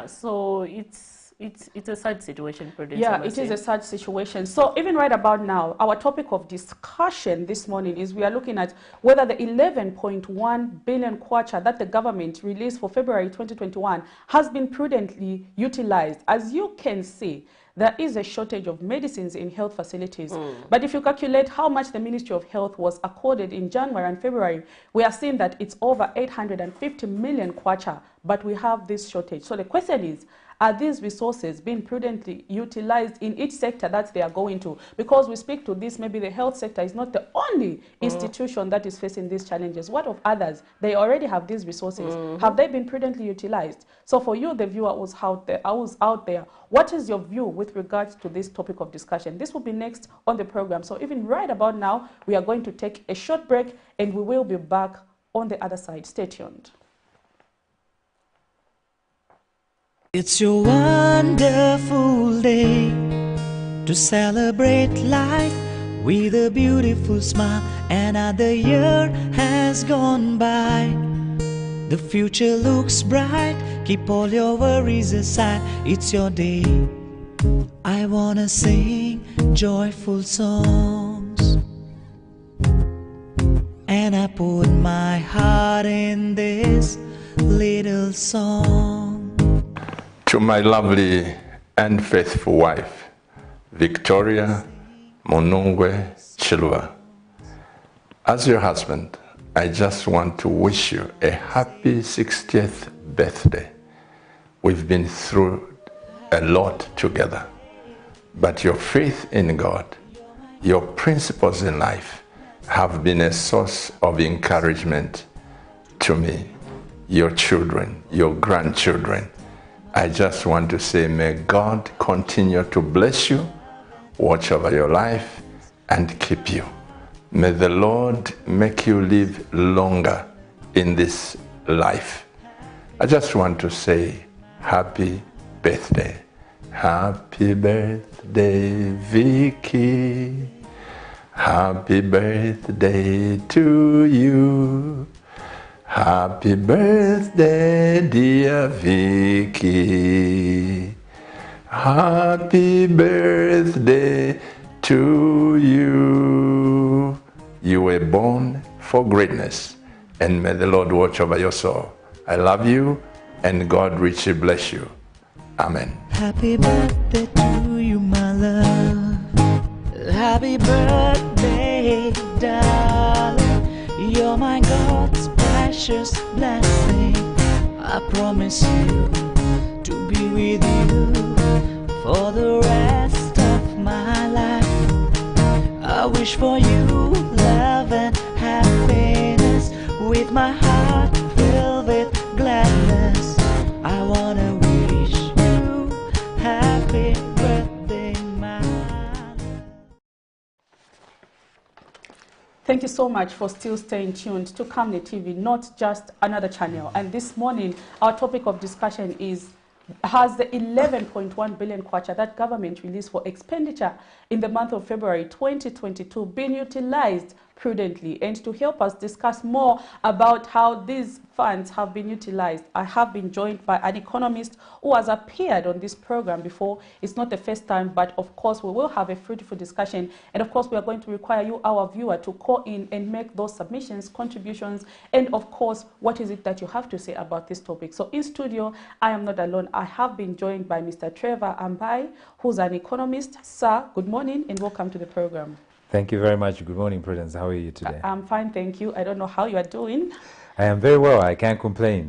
So it's a sad situation, Prudence.
Yeah, it is a sad situation. So even right about now, our topic of discussion this morning is we are looking at whether the 11.1 billion kwacha that the government released for February 2021 has been prudently utilized. As you can see, there is a shortage of medicines in health facilities. But if you calculate how much the Ministry of Health was accorded in January and February, we are seeing that it's over 850 million kwacha, but we have this shortage. So the question is, are these resources being prudently utilized in each sector that they are going to? Because we speak to this, maybe the health sector is not the only institution that is facing these challenges. What of others? They already have these resources. Have they been prudently utilized? So for you, the viewer who's out there, what is your view with regards to this topic of discussion? This will be next on the program. So even right about now, we are going to take a short break and we will be back on the other side. Stay tuned.
It's a wonderful day to celebrate life with a beautiful smile. Another year has gone by. The future looks bright. Keep all your worries aside. It's your day. I wanna sing joyful songs, and I put my heart in this little song.
To my lovely and faithful wife, Victoria Monungwe Chilwa. As your husband, I just want to wish you a happy 60th birthday. We've been through a lot together, but your faith in God, your principles in life have been a source of encouragement to me, your children, your grandchildren. I just want to say, may God continue to bless you, watch over your life, and keep you. May the Lord make you live longer in this life. I just want to say, happy birthday. Happy birthday, Vicky. Happy birthday to you. Happy birthday, dear Vicky. Happy birthday to you. You were born for greatness, and may the Lord watch over your soul. I love you, and God richly bless you. Amen.
Happy birthday to you, my love. Happy birthday, darling. You're my God's precious blessing. I promise you to be with you for the rest of my life. I wish for you love and happiness, with my heart filled with gladness. I wanna wish you happy birthday, my love.
Thank you so much for still staying tuned to Camnet TV, not just another channel. And this morning, our topic of discussion is, has the 11.1 billion kwacha that government released for expenditure in the month of February 2022 been utilized prudently. And to help us discuss more about how these funds have been utilized, I have been joined by an economist who has appeared on this program before. It's not the first time, but of course we will have a fruitful discussion. And of course we are going to require you, our viewer, to call in and make those submissions, contributions, and of course, what is it that you have to say about this topic? So in studio, I am not alone. I have been joined by Mr. Trevor Ambai, who's an economist. Sir, good morning and welcome to the program.
Thank you very much. Good morning, Prudence. How are you today?
I'm fine, thank you. I don't know how you are doing.
I am very well. I can't complain.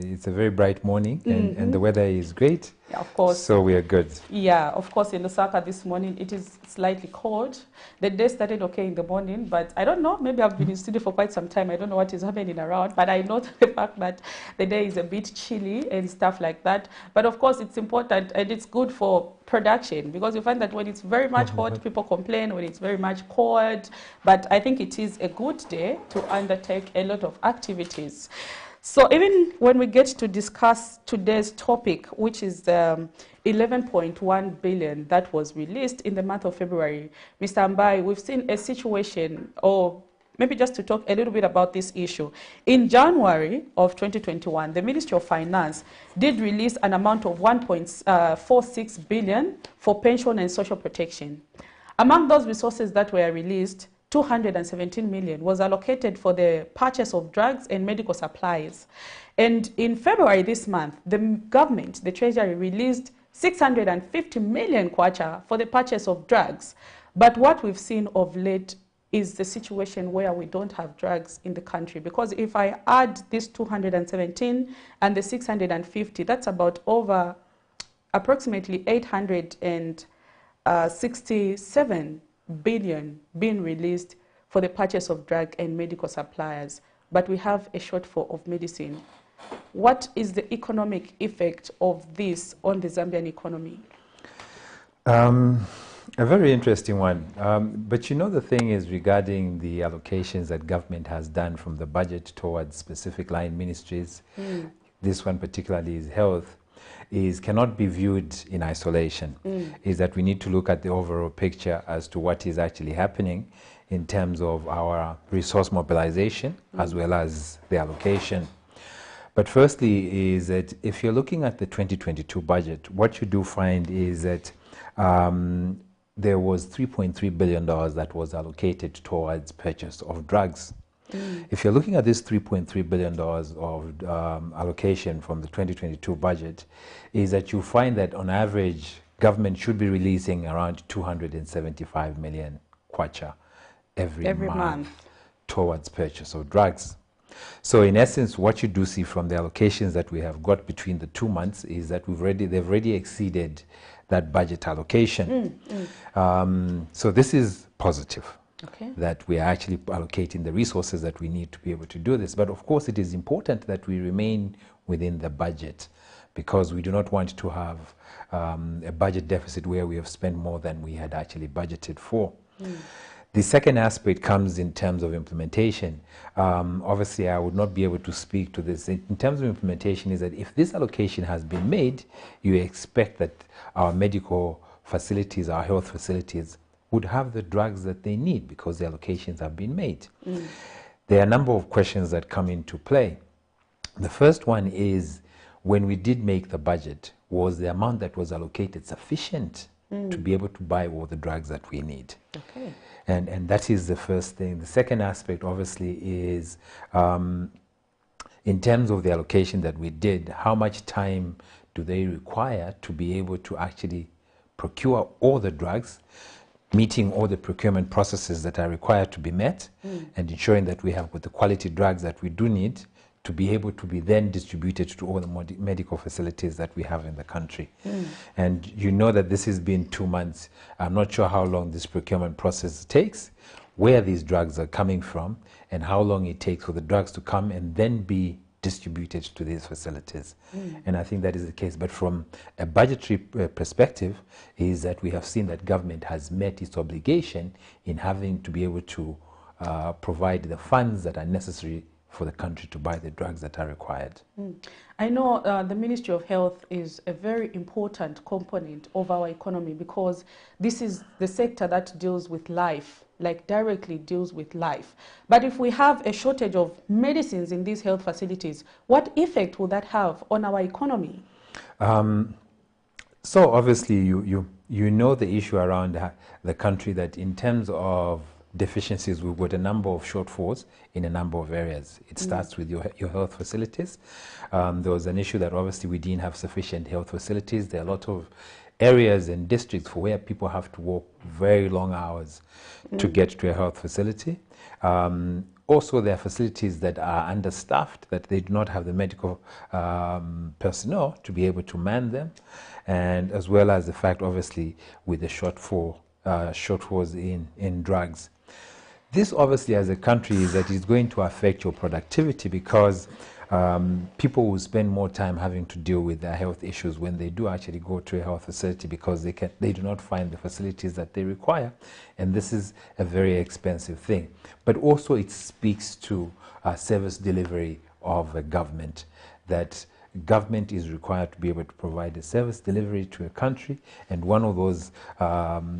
It's a very bright morning and the weather is great.
Yeah, of course.
So we are good.
Yeah, of course, in Lusaka this morning, it is slightly cold. The day started okay in the morning, but I don't know. Maybe I've been in studio for quite some time. I don't know what is happening around, but I know the fact that the day is a bit chilly and stuff like that. But of course, it's important and it's good for production, because you find that when it's very much hot, people complain. When it's very much cold, but I think it is a good day to undertake a lot of activities. So even when we get to discuss today's topic, which is the 11.1 billion that was released in the month of February, Mr. Ambai, we've seen a situation, or maybe just to talk a little bit about this issue. In January of 2021, the Ministry of Finance did release an amount of 1.46 billion for pension and social protection. Among those resources that were released, 217 million was allocated for the purchase of drugs and medical supplies. And in February this month, the government, the Treasury, released 650 million kwacha for the purchase of drugs. But what we've seen of late is the situation where we don't have drugs in the country. Because if I add this 217 and the 650, that's about over approximately 867 billion being released for the purchase of drug and medical supplies, but we have a shortfall of medicine. What is the economic effect of this on the Zambian economy?
A very interesting one. But you know, the thing is, regarding the allocations that government has done from the budget towards specific line ministries, this one particularly is health, cannot be viewed in isolation. Is that we need to look at the overall picture as to what is actually happening in terms of our resource mobilization as well as the allocation. But firstly is that if you're looking at the 2022 budget, what you do find is that there was $3.3 billion that was allocated towards purchase of drugs. If you're looking at this $3.3 billion of allocation from the 2022 budget, is that you find that on average, government should be releasing around 275 million kwacha every month towards purchase of drugs. So in essence, what you do see from the allocations that we have got between the 2 months is that they've already exceeded that budget allocation. So this is positive. Okay. That we are actually allocating the resources that we need to be able to do this. But of course, it is important that we remain within the budget, because we do not want to have a budget deficit where we have spent more than we had actually budgeted for. The second aspect comes in terms of implementation. Obviously, I would not be able to speak to this. In terms of implementation, is that if this allocation has been made, you expect that our medical facilities, our health facilities, would have the drugs that they need because the allocations have been made. There are a number of questions that come into play. The first one is, when we did make the budget, was the amount that was allocated sufficient to be able to buy all the drugs that we need? Okay. And that is the first thing. The second aspect, obviously, is in terms of the allocation that we did, how much time do they require to be able to actually procure all the drugs, meeting all the procurement processes that are required to be met, and ensuring that we have the quality drugs that we do need to be able to be then distributed to all the medical facilities that we have in the country. And you know that this has been 2 months. I'm not sure how long this procurement process takes, where these drugs are coming from, and how long it takes for the drugs to come and then be distributed to these facilities. And I think that is the case. But from a budgetary perspective, is that we have seen that government has met its obligation in having to be able to provide the funds that are necessary for the country to buy the drugs that are required.
I know the Ministry of Health is a very important component of our economy, because this is the sector that deals with life like directly deals with life. But if we have a shortage of medicines in these health facilities, what effect will that have on our economy?
So obviously you know the issue around the country, that in terms of deficiencies, we've got a number of shortfalls in a number of areas. It starts with your health facilities. There was an issue that obviously we didn't have sufficient health facilities. There are a lot of areas and districts for where people have to walk very long hours to get to a health facility. Also, there are facilities that are understaffed, that they do not have the medical personnel to be able to man them, and as well as the fact, obviously, with the shortfalls in drugs. This obviously, as a country, is that it's going to affect your productivity, because people will spend more time having to deal with their health issues when they do actually go to a health facility, because they do not find the facilities that they require, and this is a very expensive thing. But also it speaks to service delivery of a government, that government is required to be able to provide a service delivery to a country, and one of those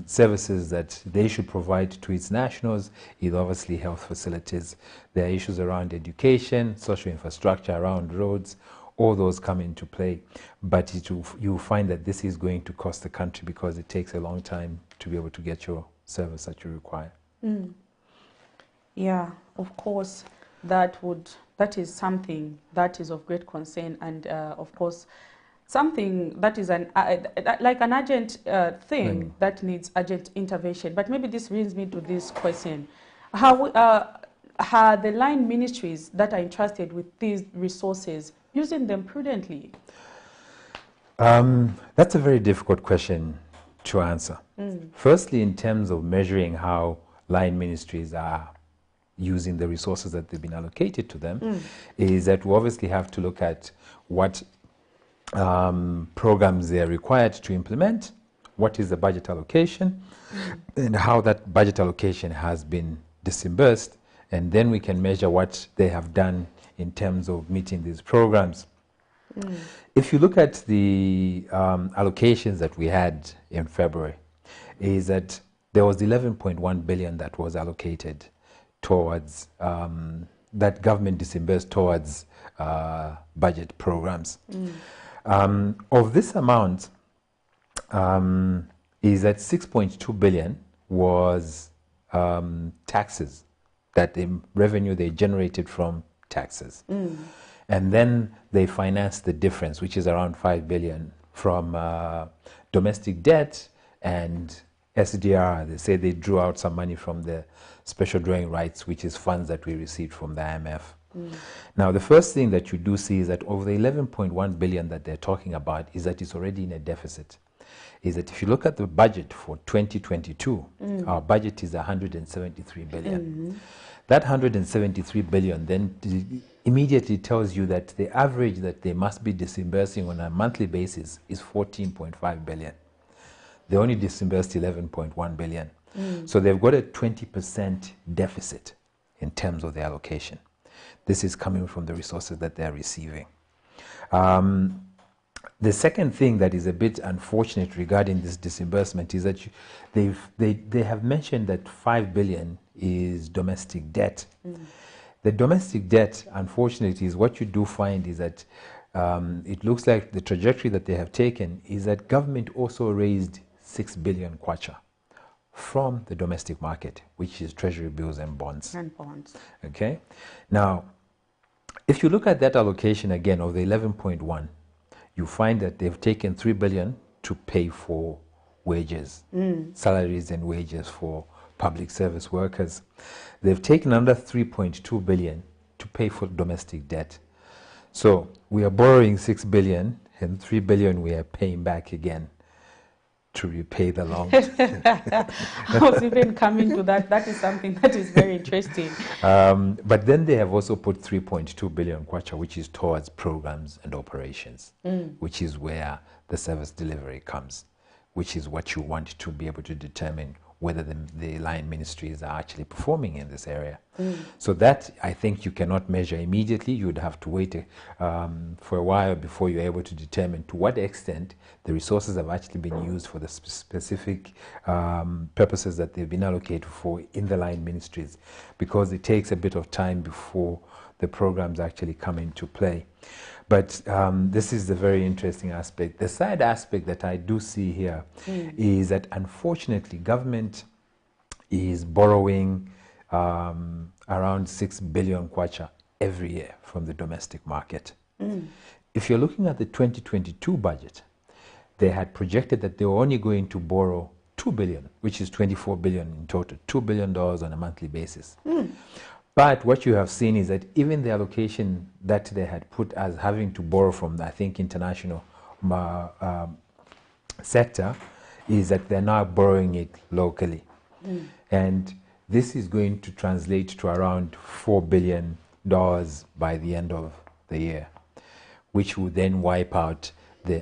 services that they should provide to its nationals is obviously health facilities. There are issues around education, social infrastructure, around roads, all those come into play. But you'll find that this is going to cost the country, because it takes a long time to be able to get your service that you require.
Yeah, of course, that is something that is of great concern, and of course, something that is like an urgent thing that needs urgent intervention. But maybe this brings me to this question: how are the line ministries that are entrusted with these resources using them prudently?
That's a very difficult question to answer. Firstly, in terms of measuring how line ministries are using the resources that they've been allocated to them, is that we obviously have to look at what programs they are required to implement, what is the budget allocation, and how that budget allocation has been disbursed, and then we can measure what they have done in terms of meeting these programs. If you look at the allocations that we had in February, is that there was 11.1 billion that was allocated towards, that government disbursed towards budget programs. Of this amount, is that 6.2 billion was taxes, that the revenue they generated from taxes. And then they financed the difference, which is around 5 billion, from domestic debt and SDR. They say they drew out some money from the special drawing rights, which is funds that we received from the IMF. Now, the first thing that you do see is that over the 11.1 billion that they're talking about, is that it's already in a deficit. Is that if you look at the budget for 2022, our budget is 173 billion. That 173 billion then immediately tells you that the average that they must be disbursing on a monthly basis is 14.5 billion. They only disbursed 11.1 billion. So they've got a 20% deficit in terms of the allocation. This is coming from the resources that they're receiving. The second thing that is a bit unfortunate regarding this disbursement is that they have mentioned that 5 billion is domestic debt. The domestic debt, unfortunately, is what you do find is that it looks like the trajectory that they have taken is that government also raised 6 billion kwacha from the domestic market, which is treasury bills and bonds. Okay. Now, if you look at that allocation again of the 11.1, you find that they've taken 3 billion to pay for wages, salaries and wages for public service workers. They've taken another 3.2 billion to pay for domestic debt. So we are borrowing 6 billion and 3 billion we are paying back again to repay the loan.
I was even coming to that. That is something that is very interesting.
But then they have also put 3.2 billion kwacha, which is towards programs and operations, which is where the service delivery comes, which is what you want to be able to determine whether the line ministries are actually performing in this area. So that, I think, you cannot measure immediately. You would have to wait for a while before you're able to determine to what extent the resources have actually been used for the specific purposes that they've been allocated for in the line ministries, because it takes a bit of time before the programs actually come into play. But this is the very interesting aspect. The side aspect that I do see here is that, unfortunately, government is borrowing around 6 billion kwacha every year from the domestic market. If you're looking at the 2022 budget, they had projected that they were only going to borrow 2 billion, which is 24 billion in total, $2 billion on a monthly basis. But what you have seen is that even the allocation that they had put as having to borrow from, I think, international sector, is that they're now borrowing it locally. And this is going to translate to around $4 billion by the end of the year, which will then wipe out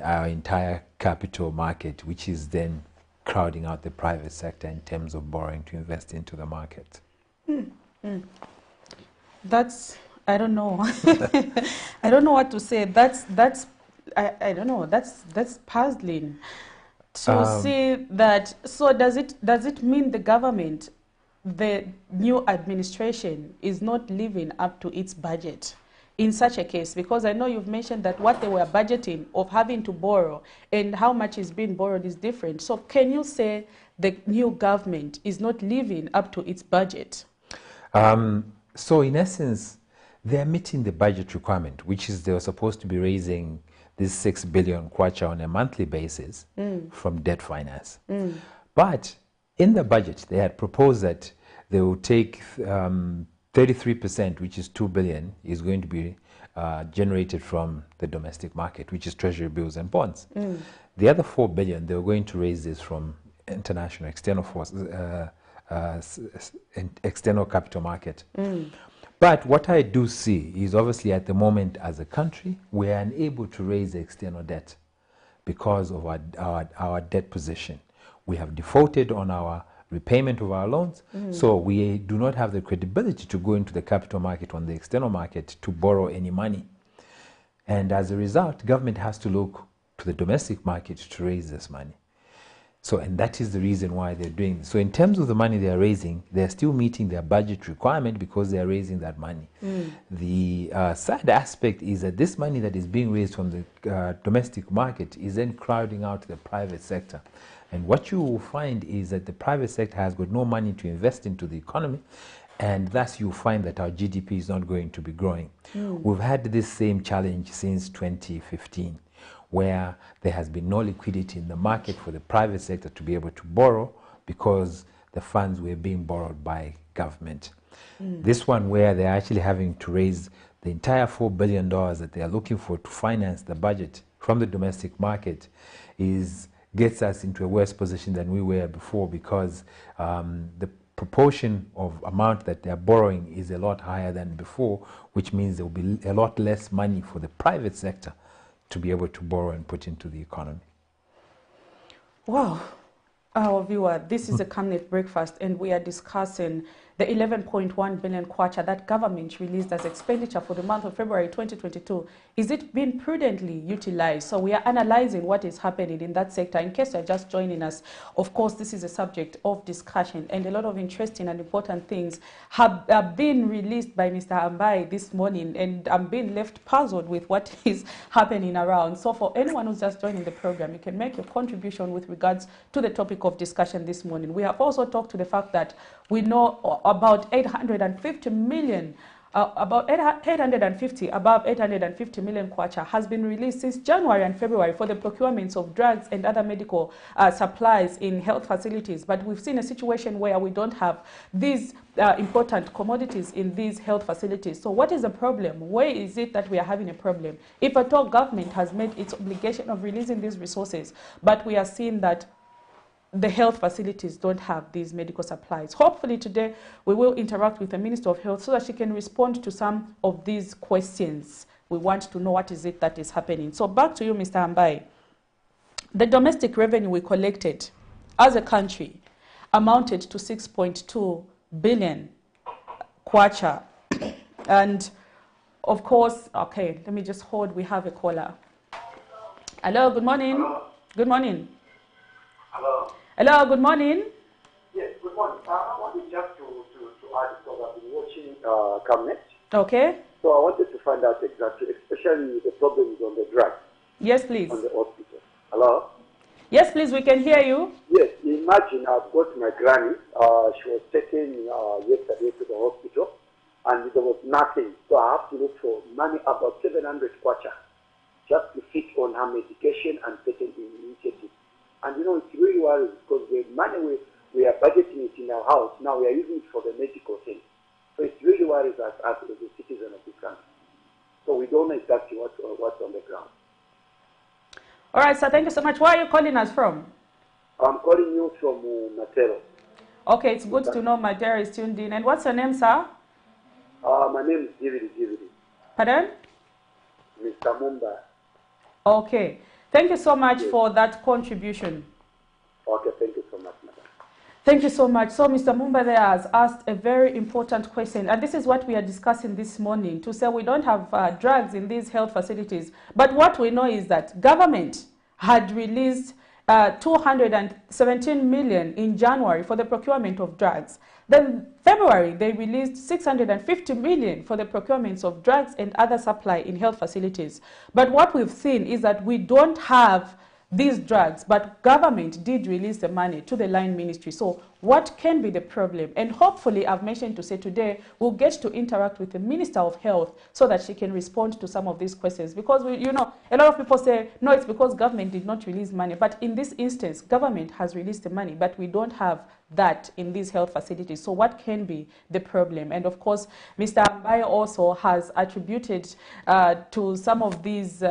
our entire capital market, which is then crowding out the private sector in terms of borrowing to invest into the market.
That's, I don't know. I don't know what to say. I don't know. That's puzzling to see that. So does it mean the government, the new administration, is not living up to its budget in such a case? Because I know you've mentioned that what they were budgeting of having to borrow and how much is being borrowed is different. So can you say the new government is not living up to its budget?
So in essence, they're meeting the budget requirement, which is they were supposed to be raising this 6 billion kwacha on a monthly basis from debt finance. But in the budget, they had proposed that they will take 33%, which is 2 billion, is going to be generated from the domestic market, which is treasury bills and bonds. The other 4 billion, they were going to raise this from international external forces, external capital market. But what I do see is, obviously, at the moment as a country, we are unable to raise external debt because of our debt position. We have defaulted on our repayment of our loans, so we do not have the credibility to go into the capital market, on the external market, to borrow any money. And as a result, government has to look to the domestic market to raise this money. So, and that is the reason why they're doing this. So in terms of the money they're raising, they're still meeting their budget requirement because they're raising that money. The sad aspect is that this money that is being raised from the domestic market is then crowding out the private sector. And what you will find is that the private sector has got no money to invest into the economy, and thus you find that our GDP is not going to be growing. We've had this same challenge since 2015. Where there has been no liquidity in the market for the private sector to be able to borrow because the funds were being borrowed by government. This one, where they're actually having to raise the entire $4 billion that they are looking for to finance the budget from the domestic market, gets us into a worse position than we were before, because the proportion of amount that they're borrowing is a lot higher than before, which means there will be a lot less money for the private sector to be able to borrow and put into the economy.
Wow. Our viewer, this is a Camnet Breakfast, and we are discussing the 11.1 billion kwacha that government released as expenditure for the month of February 2022. Is it being prudently utilized? So we are analyzing what is happening in that sector. In case you're just joining us, of course, this is a subject of discussion, and a lot of interesting and important things have been released by Mr. Ambai this morning, and I'm being left puzzled with what is happening around. So for anyone who's just joining the program, you can make your contribution with regards to the topic of discussion this morning. We have also talked to the fact that we know about 850 million, above 850 million kwacha has been released since January and February for the procurements of drugs and other medical supplies in health facilities. But we've seen a situation where we don't have these important commodities in these health facilities. So what is the problem? Where is it that we are having a problem? If at all government has made its obligation of releasing these resources, but we are seeing that the health facilities don't have these medical supplies. Hopefully today we will interact with the Minister of Health so that she can respond to some of these questions. We want to know what is it that is happening. So back to you, Mr. Ambai. The domestic revenue we collected as a country, amounted to 6.2 billion kwacha. And of course, okay, let me just hold. We have a caller. Hello, good morning.
Hello.
Good morning.
Hello.
Hello, good morning.
Yes, good morning. I wanted just to add, because I've been watching Camnet.
Okay.
So I wanted to find out exactly, especially the problems on the drugs.
Yes, please.
On the hospital. Hello?
Yes, please, we can hear you.
Yes, imagine I've got my granny. She was taken yesterday to the hospital, and there was nothing. So I have to look for money, about 700 kwacha, just to fit on her medication and certain initiatives. And you know, it's really worrying, because the money we are budgeting it in our house, now we are using it for the medical thing. So it's really worrying us as a citizen of this country. So we don't know exactly what's on the ground.
All right, sir, thank you so much. Where are you calling us from?
I'm calling you from Matero.
Okay, it's good to know Matero is tuned in. And what's your name, sir?
My name is Jividi.
Pardon?
Mr. Mumba.
Okay. Thank you so much for that contribution.
Okay, thank you so much, madam.
Thank you so much. So Mr. Mumba there has asked a very important question, and this is what we are discussing this morning, to say we don't have drugs in these health facilities. But what we know is that government had released 217 million in January for the procurement of drugs. Then February, they released 650 million for the procurements of drugs and other supply in health facilities. But what we've seen is that we don't have these drugs, but government did release the money to the line ministry. So what can be the problem? And hopefully, I've mentioned to say today, we'll get to interact with the Minister of Health so that she can respond to some of these questions. Because, you know, a lot of people say, no, it's because government did not release money. But in this instance, government has released the money, but we don't have that in these health facilities. So what can be the problem? And of course, Mr. Ambaye also has attributed to some of these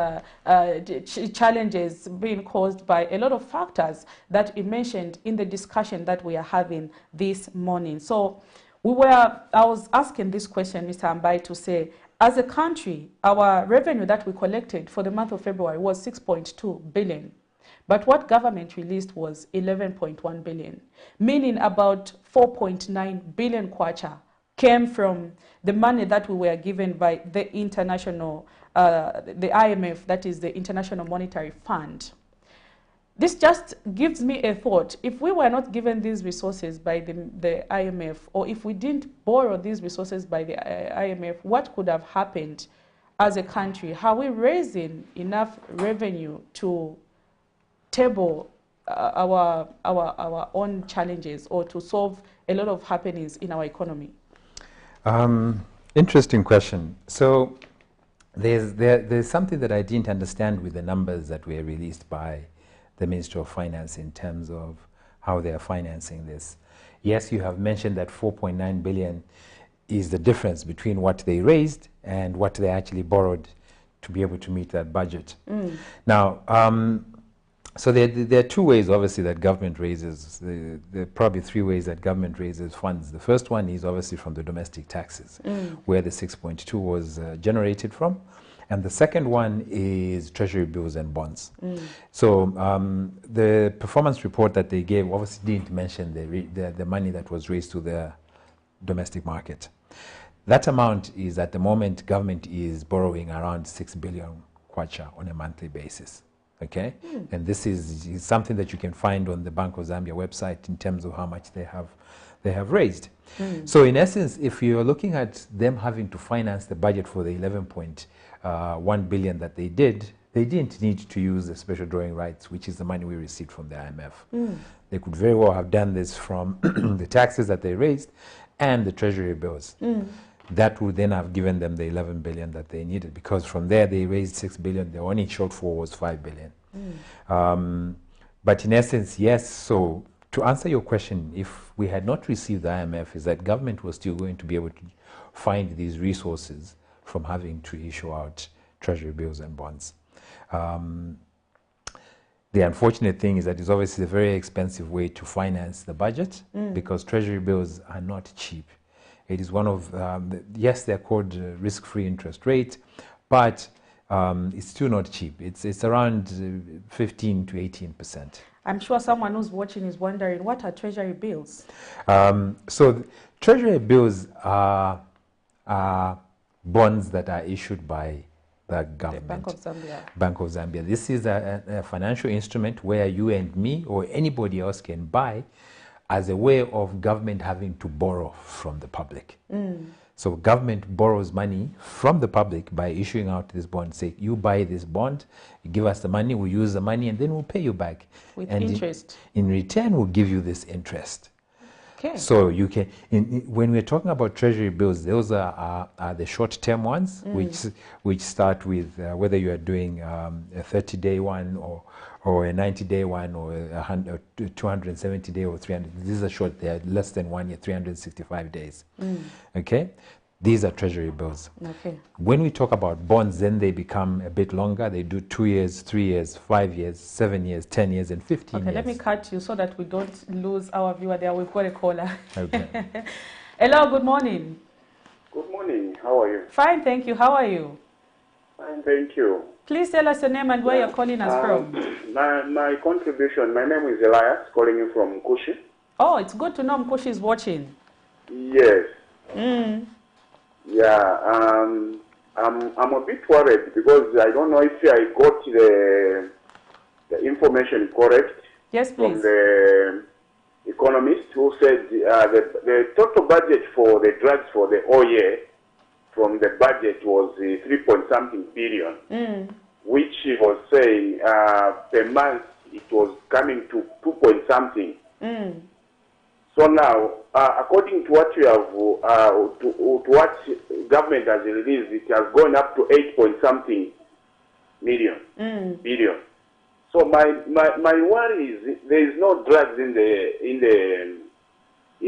challenges being caused by a lot of factors that he mentioned in the discussion that we are having this morning. So I was asking this question, Mr. Ambaye, to say, as a country, our revenue that we collected for the month of February was 6.2 billion. But what government released was 11.1 billion, meaning about 4.9 billion kwacha came from the money that we were given by the international, the IMF, that is the International Monetary Fund. This just gives me a thought. If we were not given these resources by the IMF, or if we didn't borrow these resources by the IMF, what could have happened as a country? Are we raising enough revenue to table our own challenges, or to solve a lot of happenings in our economy?
Interesting question. So there's something that I didn't understand with the numbers that were released by the Ministry of Finance in terms of how they are financing this. Yes, you have mentioned that 4.9 billion is the difference between what they raised and what they actually borrowed to be able to meet that budget. Now, so there are two ways, obviously, that government raises. There are probably three ways that government raises funds. The first one is obviously from the domestic taxes, where the 6.2 was generated from. And the second one is treasury bills and bonds. So the performance report that they gave obviously didn't mention the money that was raised to the domestic market. That amount is, at the moment, government is borrowing around 6 billion kwacha on a monthly basis. Okay, and this is something that you can find on the Bank of Zambia website in terms of how much they have raised. So in essence, if you're looking at them having to finance the budget for the 11.1 billion that they didn't need to use the special drawing rights, which is the money we received from the IMF. They could very well have done this from the taxes that they raised and the treasury bills. That would then have given them the 11 billion that they needed, because from there they raised 6 billion. The only shortfall was 5 billion. But in essence, yes. So to answer your question, if we had not received the IMF, is that government was still going to be able to find these resources from having to issue out treasury bills and bonds. The unfortunate thing is that it's obviously a very expensive way to finance the budget, because treasury bills are not cheap. It is one of, yes, they're called risk-free interest rate, but it's still not cheap. It's around 15 to 18%.
I'm sure someone who's watching is wondering, what are treasury bills?
So treasury bills are bonds that are issued by the government.
The Bank of Zambia.
Bank of Zambia. This is a financial instrument where you and me or anybody else can buy as a way of government having to borrow from the public. So government borrows money from the public by issuing out this bond. Say, you buy this bond, you give us the money, we use the money, and then we'll pay you back.
With
and
interest.
In return, we'll give you this interest.
Okay.
So you can, when we're talking about treasury bills, those are the short-term ones, which start with whether you are doing a 30-day one or a 90-day one or a 270-day or 300. These are short; they are less than 1 year, 365 days. Okay, these are treasury bills.
Okay.
When we talk about bonds, then they become a bit longer. They do 2 years, 3 years, 5 years, 7 years, 10 years, and 15 years.
Okay, let me cut you so that we don't lose our viewer there. We've got a caller.
Okay.
Hello, good morning.
Good morning. How are you?
Fine, thank you. How are you?
Fine, thank you.
Please tell us your name and where you're calling us from.
My contribution, my name is Elias, calling you from Mkushi.
Oh, it's good to know Mkushi is watching.
Yes. Yeah, I'm a bit worried because I don't know if I got the information correct.
Yes, please.
From the economist who said the total budget for the drugs for the whole year from the budget was 3-point-something billion, which he was saying per month it was coming to 2-point-something. So now, according to what you have, to what government has released, it has gone up to 8-point-something billion. So my worry is there is no drugs in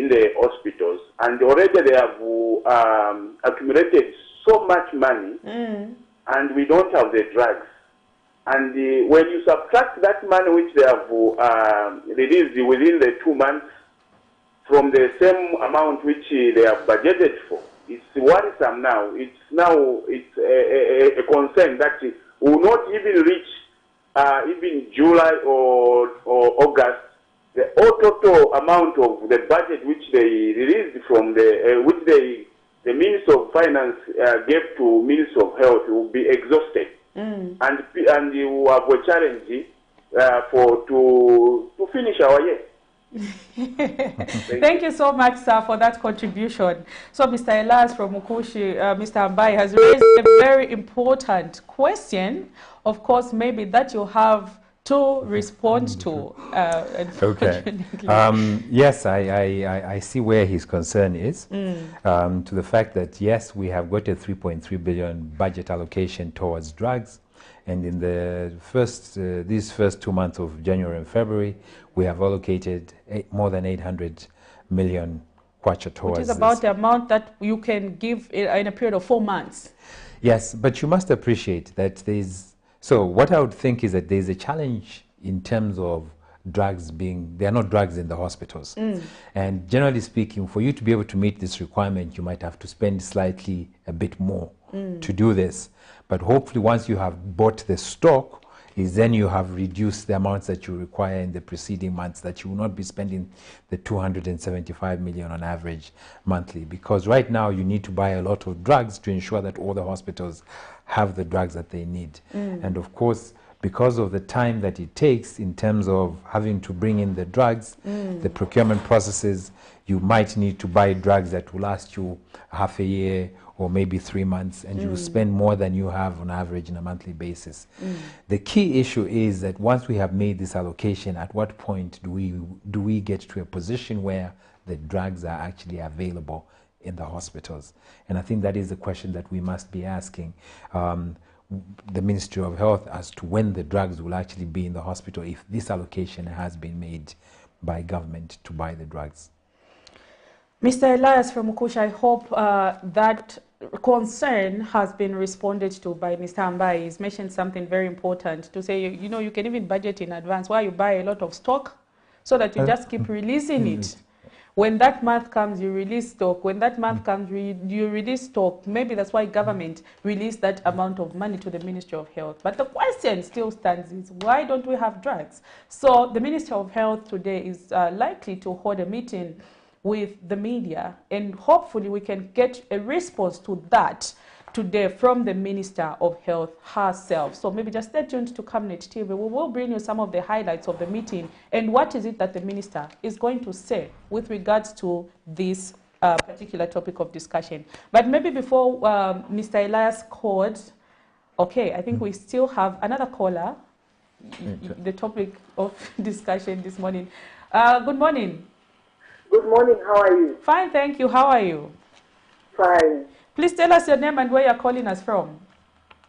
the hospitals, and already they have accumulated so much money, and we don't have the drugs. And when you subtract that money which they have released within the 2 months from the same amount which they have budgeted for, it's worrisome now. It's a concern that will not even reach even July or August. The total amount of the budget which they released from the Minister of Finance gave to Minister of Health will be exhausted, and you have a challenge to finish our year.
Thank you so much, sir, for that contribution. So Mr. Elias from Mukushi, Mr. Ambai has raised a very important question, of course, maybe that you have to respond to.
Okay. Yes, I see where his concern is, to the fact that, yes, we have got a 3.3 billion budget allocation towards drugs. And in the these first 2 months of January and February, we have allocated more than 800 million kwacha towards
this. Which is about the amount that you can give in a period of 4 months.
Yes, but you must appreciate that there's... So what I would think is that there's a challenge in terms of drugs being... There are not drugs in the hospitals. And generally speaking, for you to be able to meet this requirement, you might have to spend slightly a bit more to do this. But hopefully once you have bought the stock, is then you have reduced the amounts that you require in the preceding months, that you will not be spending the 275 million on average monthly. Because right now you need to buy a lot of drugs to ensure that all the hospitals have the drugs that they need. And of course, because of the time that it takes in terms of having to bring in the drugs, the procurement processes, you might need to buy drugs that will last you half a year or maybe 3 months, and you spend more than you have on average on a monthly basis. The key issue is that once we have made this allocation, at what point do we get to a position where the drugs are actually available in the hospitals? And I think that is the question that we must be asking the Ministry of Health as to when the drugs will actually be in the hospital, if this allocation has been made by government to buy the drugs.
Mr. Elias from Mukushi, I hope that concern has been responded to by Mr. Ambai. He's mentioned something very important to say, you know, you can even budget in advance. Why you buy a lot of stock so that you just keep releasing it When that month comes, you release stock. When that month comes, you release stock. Maybe that's why government released that amount of money to the Ministry of Health. But the question still stands is, why don't we have drugs? So the Ministry of Health today is likely to hold a meeting with the media, and hopefully we can get a response to that today from the Minister of Health herself. So maybe just stay tuned to Camnet TV. We will bring you some of the highlights of the meeting and what is it that the Minister is going to say with regards to this particular topic of discussion. But maybe before Mr. Elias called, okay, I think we still have another caller, the topic of discussion this morning. Good morning.
Good morning, how are you?
Fine, thank you. How are you?
Fine.
Please tell us your name and where you're calling us from.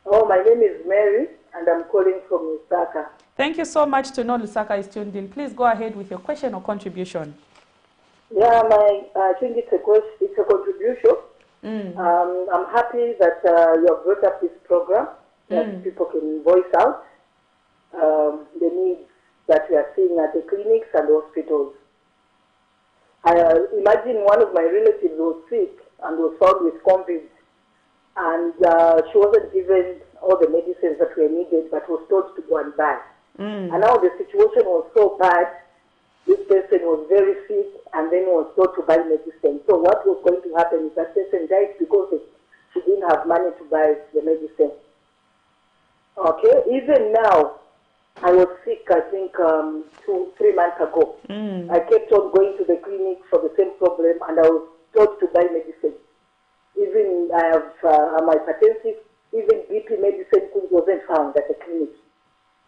Oh, my name is Mary, and I'm calling from Lusaka.
Thank you so much to know Lusaka is tuned in. Please go ahead with your question or contribution.
Yeah, I think it's a contribution. I'm happy that you have brought up this program, that people can voice out the needs that we are seeing at the clinics and hospitals. I imagine one of my relatives was sick and was found with COVID, and she wasn't given all the medicines that were needed, but was told to go and buy. And now the situation was so bad, this person was very sick and then was told to buy medicine. So what was going to happen is that person died because she didn't have money to buy the medicine. Okay, even now, I was sick, I think, 3 months ago. I kept on going to the clinic for the same problem, and I was told to buy medicine. Even I have my hypertensive, even BP medicine wasn't found at the clinic.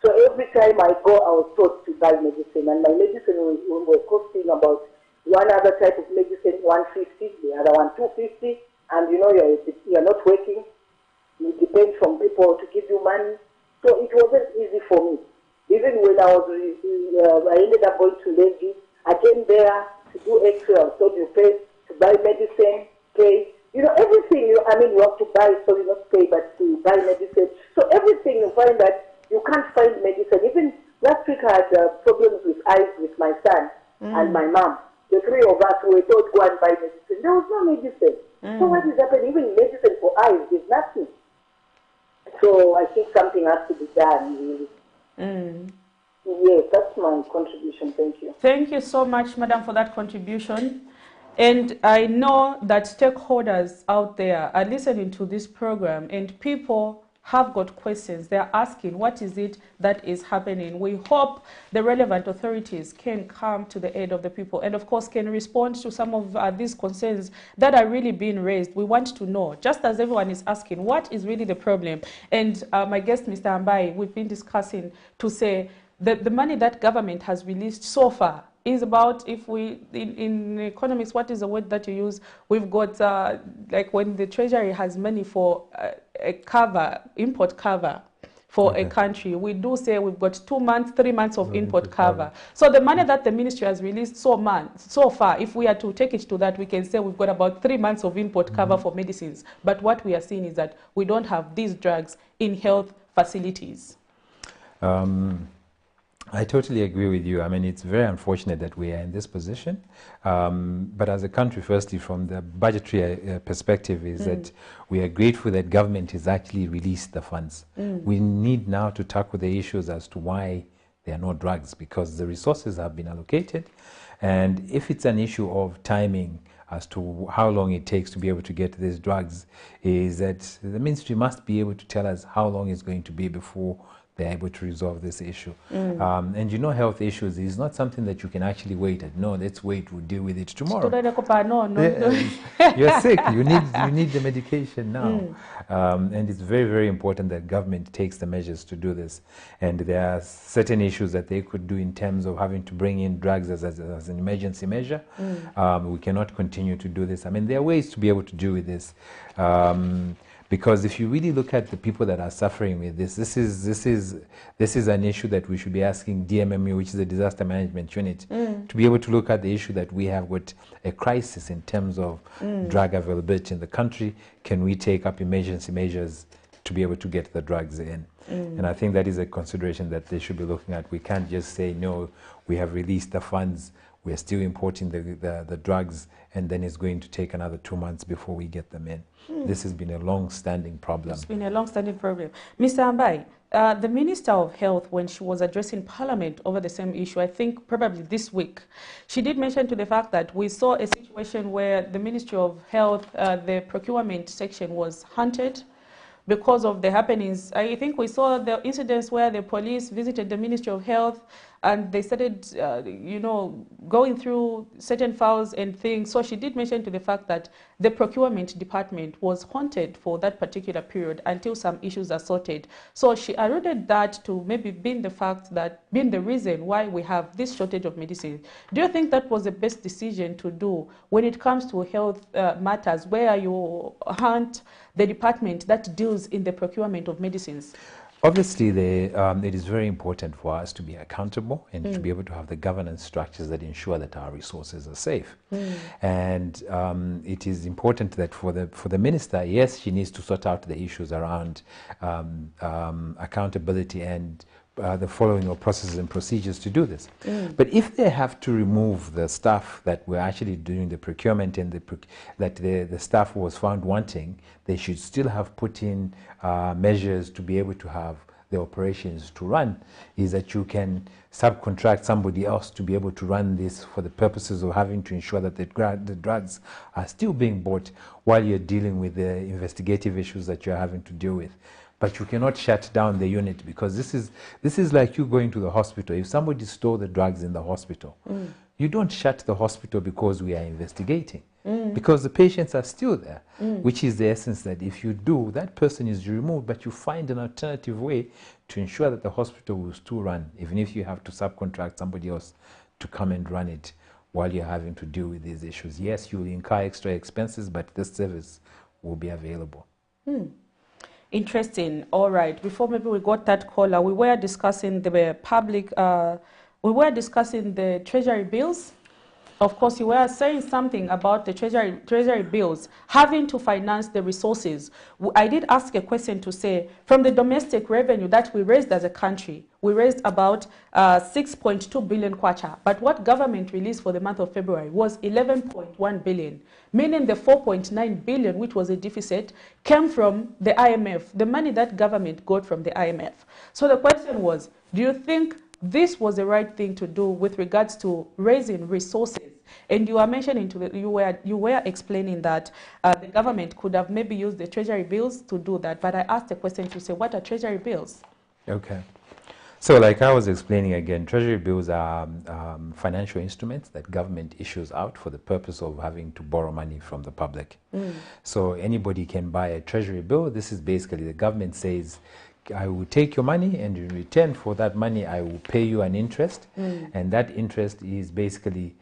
So every time I go, I was told to buy medicine, and my medicine was costing about one other type of medicine, 150, the other one 250, and you know you're not working. You depend on people to give you money. So it wasn't easy for me. Even when I ended up going to Levy, I came there to do X-ray. I was told you pay to buy medicine, pay. You know, everything, you have to buy, so you not pay, but to buy medicine. So everything, you find that you can't find medicine. Even last week I had problems with eyes with my son and my mom. The three of us were told to go and buy medicine. There was no medicine. So what is happening? Even medicine for eyes, there's nothing. So I think something has to be done, really. Yes, that's my contribution. Thank you.
Thank you so much, Madam, for that contribution. And I know that stakeholders out there are listening to this program, and people have got questions. They're asking, what is it that is happening? We hope the relevant authorities can come to the aid of the people and, of course, can respond to some of these concerns that are really being raised. We want to know, just as everyone is asking, what is really the problem? And my guest, Mr. Ambai, we've been discussing to say that the money that government has released so far is about, if we, in economics, what is the word that you use? We've got, like when the Treasury has money for a cover, import cover for a country, we do say we've got 2 months, 3 months of import cover. So the money that the ministry has released so far, if we are to take it to that, we can say we've got about 3 months of import cover for medicines. But what we are seeing is that we don't have these drugs in health facilities.
I totally agree with you. I mean, it's very unfortunate that we are in this position. But as a country, firstly, from the budgetary perspective, is that we are grateful that government has actually released the funds. We need now to tackle the issues as to why there are no drugs, because the resources have been allocated. And if it's an issue of timing as to how long it takes to be able to get these drugs, is that the ministry must be able to tell us how long it's going to be before they're able to resolve this issue. And you know, health issues is not something that you can actually wait at. No, let's wait, we'll deal with it tomorrow. You're sick, you need the medication now. And it's very, very important that government takes the measures to do this. And there are certain issues that they could do in terms of having to bring in drugs as an emergency measure. We cannot continue to do this. I mean, there are ways to be able to deal with this. Because if you really look at the people that are suffering with this, this is an issue that we should be asking DMMU, which is the Disaster Management Unit, to be able to look at the issue that we have got a crisis in terms of drug availability in the country. Can we take up emergency measures to be able to get the drugs in? And I think that is a consideration that they should be looking at. We can't just say, no, we have released the funds, we're still importing the drugs, and then it's going to take another 2 months before we get them in. This has been a long-standing problem.
It's been a long-standing problem. Mr. Ambai, the Minister of Health, when she was addressing Parliament over the same issue, I think probably this week, she did mention to the fact that we saw a situation where the Ministry of Health, the procurement section was hunted because of the happenings. I think we saw the incidents where the police visited the Ministry of Health and they started, going through certain files and things. So she did mention to the fact that the procurement department was haunted for that particular period until some issues are sorted. So she alluded that to maybe being the reason why we have this shortage of medicine. Do you think that was the best decision to do when it comes to health matters, where you hunt the department that deals in the procurement of medicines?
Obviously, it is very important for us to be accountable and to be able to have the governance structures that ensure that our resources are safe. And it is important that for the minister, yes, she needs to sort out the issues around accountability and the following of processes and procedures to do this. But if they have to remove the staff that were actually doing the procurement and that the staff was found wanting, they should still have put in measures to be able to have the operations to run. Is that you can subcontract somebody else to be able to run this for the purposes of having to ensure that the drugs are still being bought while you're dealing with the investigative issues that you're having to deal with. But you cannot shut down the unit, because this is like you going to the hospital. If somebody stole the drugs in the hospital, you don't shut the hospital because we are investigating, because the patients are still there, which is the essence that if you do, that person is removed, but you find an alternative way to ensure that the hospital will still run, even if you have to subcontract somebody else to come and run it while you're having to deal with these issues. Yes, you will incur extra expenses, but this service will be available.
Interesting. All right. Before maybe we got that caller, we were discussing the we were discussing the treasury bills. Of course, you were saying something about the treasury bills having to finance the resources. I did ask a question to say, from the domestic revenue that we raised as a country, we raised about 6.2 billion kwacha. But what government released for the month of February was 11.1 billion, meaning the 4.9 billion, which was a deficit, came from the IMF, the money that government got from the IMF. So the question was, do you think this was the right thing to do with regards to raising resources? And you are mentioning you were explaining that the government could have maybe used the treasury bills to do that. But I asked a question to say, what are treasury bills?
Okay. So like I was explaining again, treasury bills are financial instruments that government issues out for the purpose of having to borrow money from the public. So anybody can buy a treasury bill. This is basically the government says, I will take your money, and in return for that money, I will pay you an interest. And that interest is basically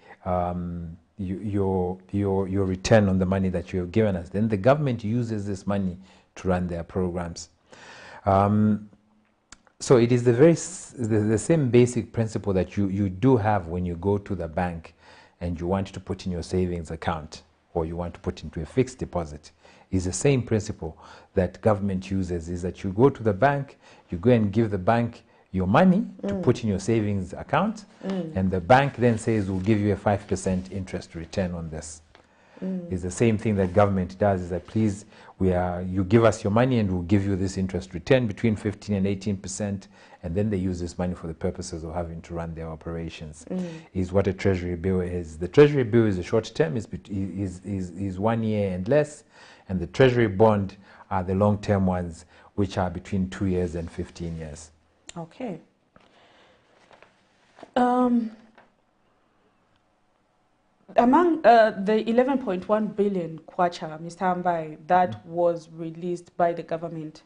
your return on the money that you have given us. Then the government uses this money to run their programs. So it is the same basic principle that you do have when you go to the bank and you want to put in your savings account, or you want to put into a fixed deposit. Is the same principle that government uses, is that you go to the bank, you go and give the bank your money to put in your savings account, and the bank then says we'll give you a 5% interest return on this. It's the same thing that government does, is that please, you give us your money and we'll give you this interest return between 15 and 18%, and then they use this money for the purposes of having to run their operations. Is what a treasury bill is. The treasury bill is a short term, is 1 year and less, and the treasury bond are the long-term ones, which are between 2 years and 15 years.
Okay. Among the 11.1 billion kwacha, Mr. Ambai, that was released by the government,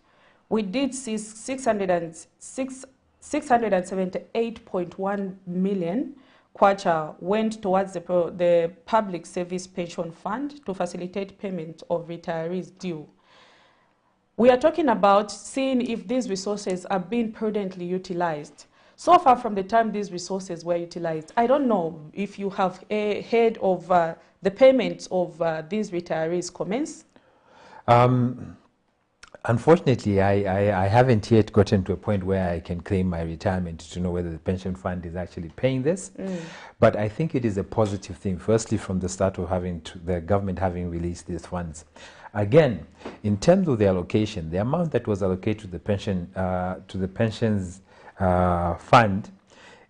we did see 678.1 million kwacha went towards the Public Service Pension Fund to facilitate payment of retirees due. We are talking about seeing if these resources are being prudently utilized. So far from the time these resources were utilized, I don't know if you have heard of the payments of these retirees commence.
Unfortunately, I haven't yet gotten to a point where I can claim my retirement to know whether the pension fund is actually paying this. But I think it is a positive thing, firstly, from the start of the government having released these funds. Again, in terms of the allocation, the amount that was allocated to the pensions fund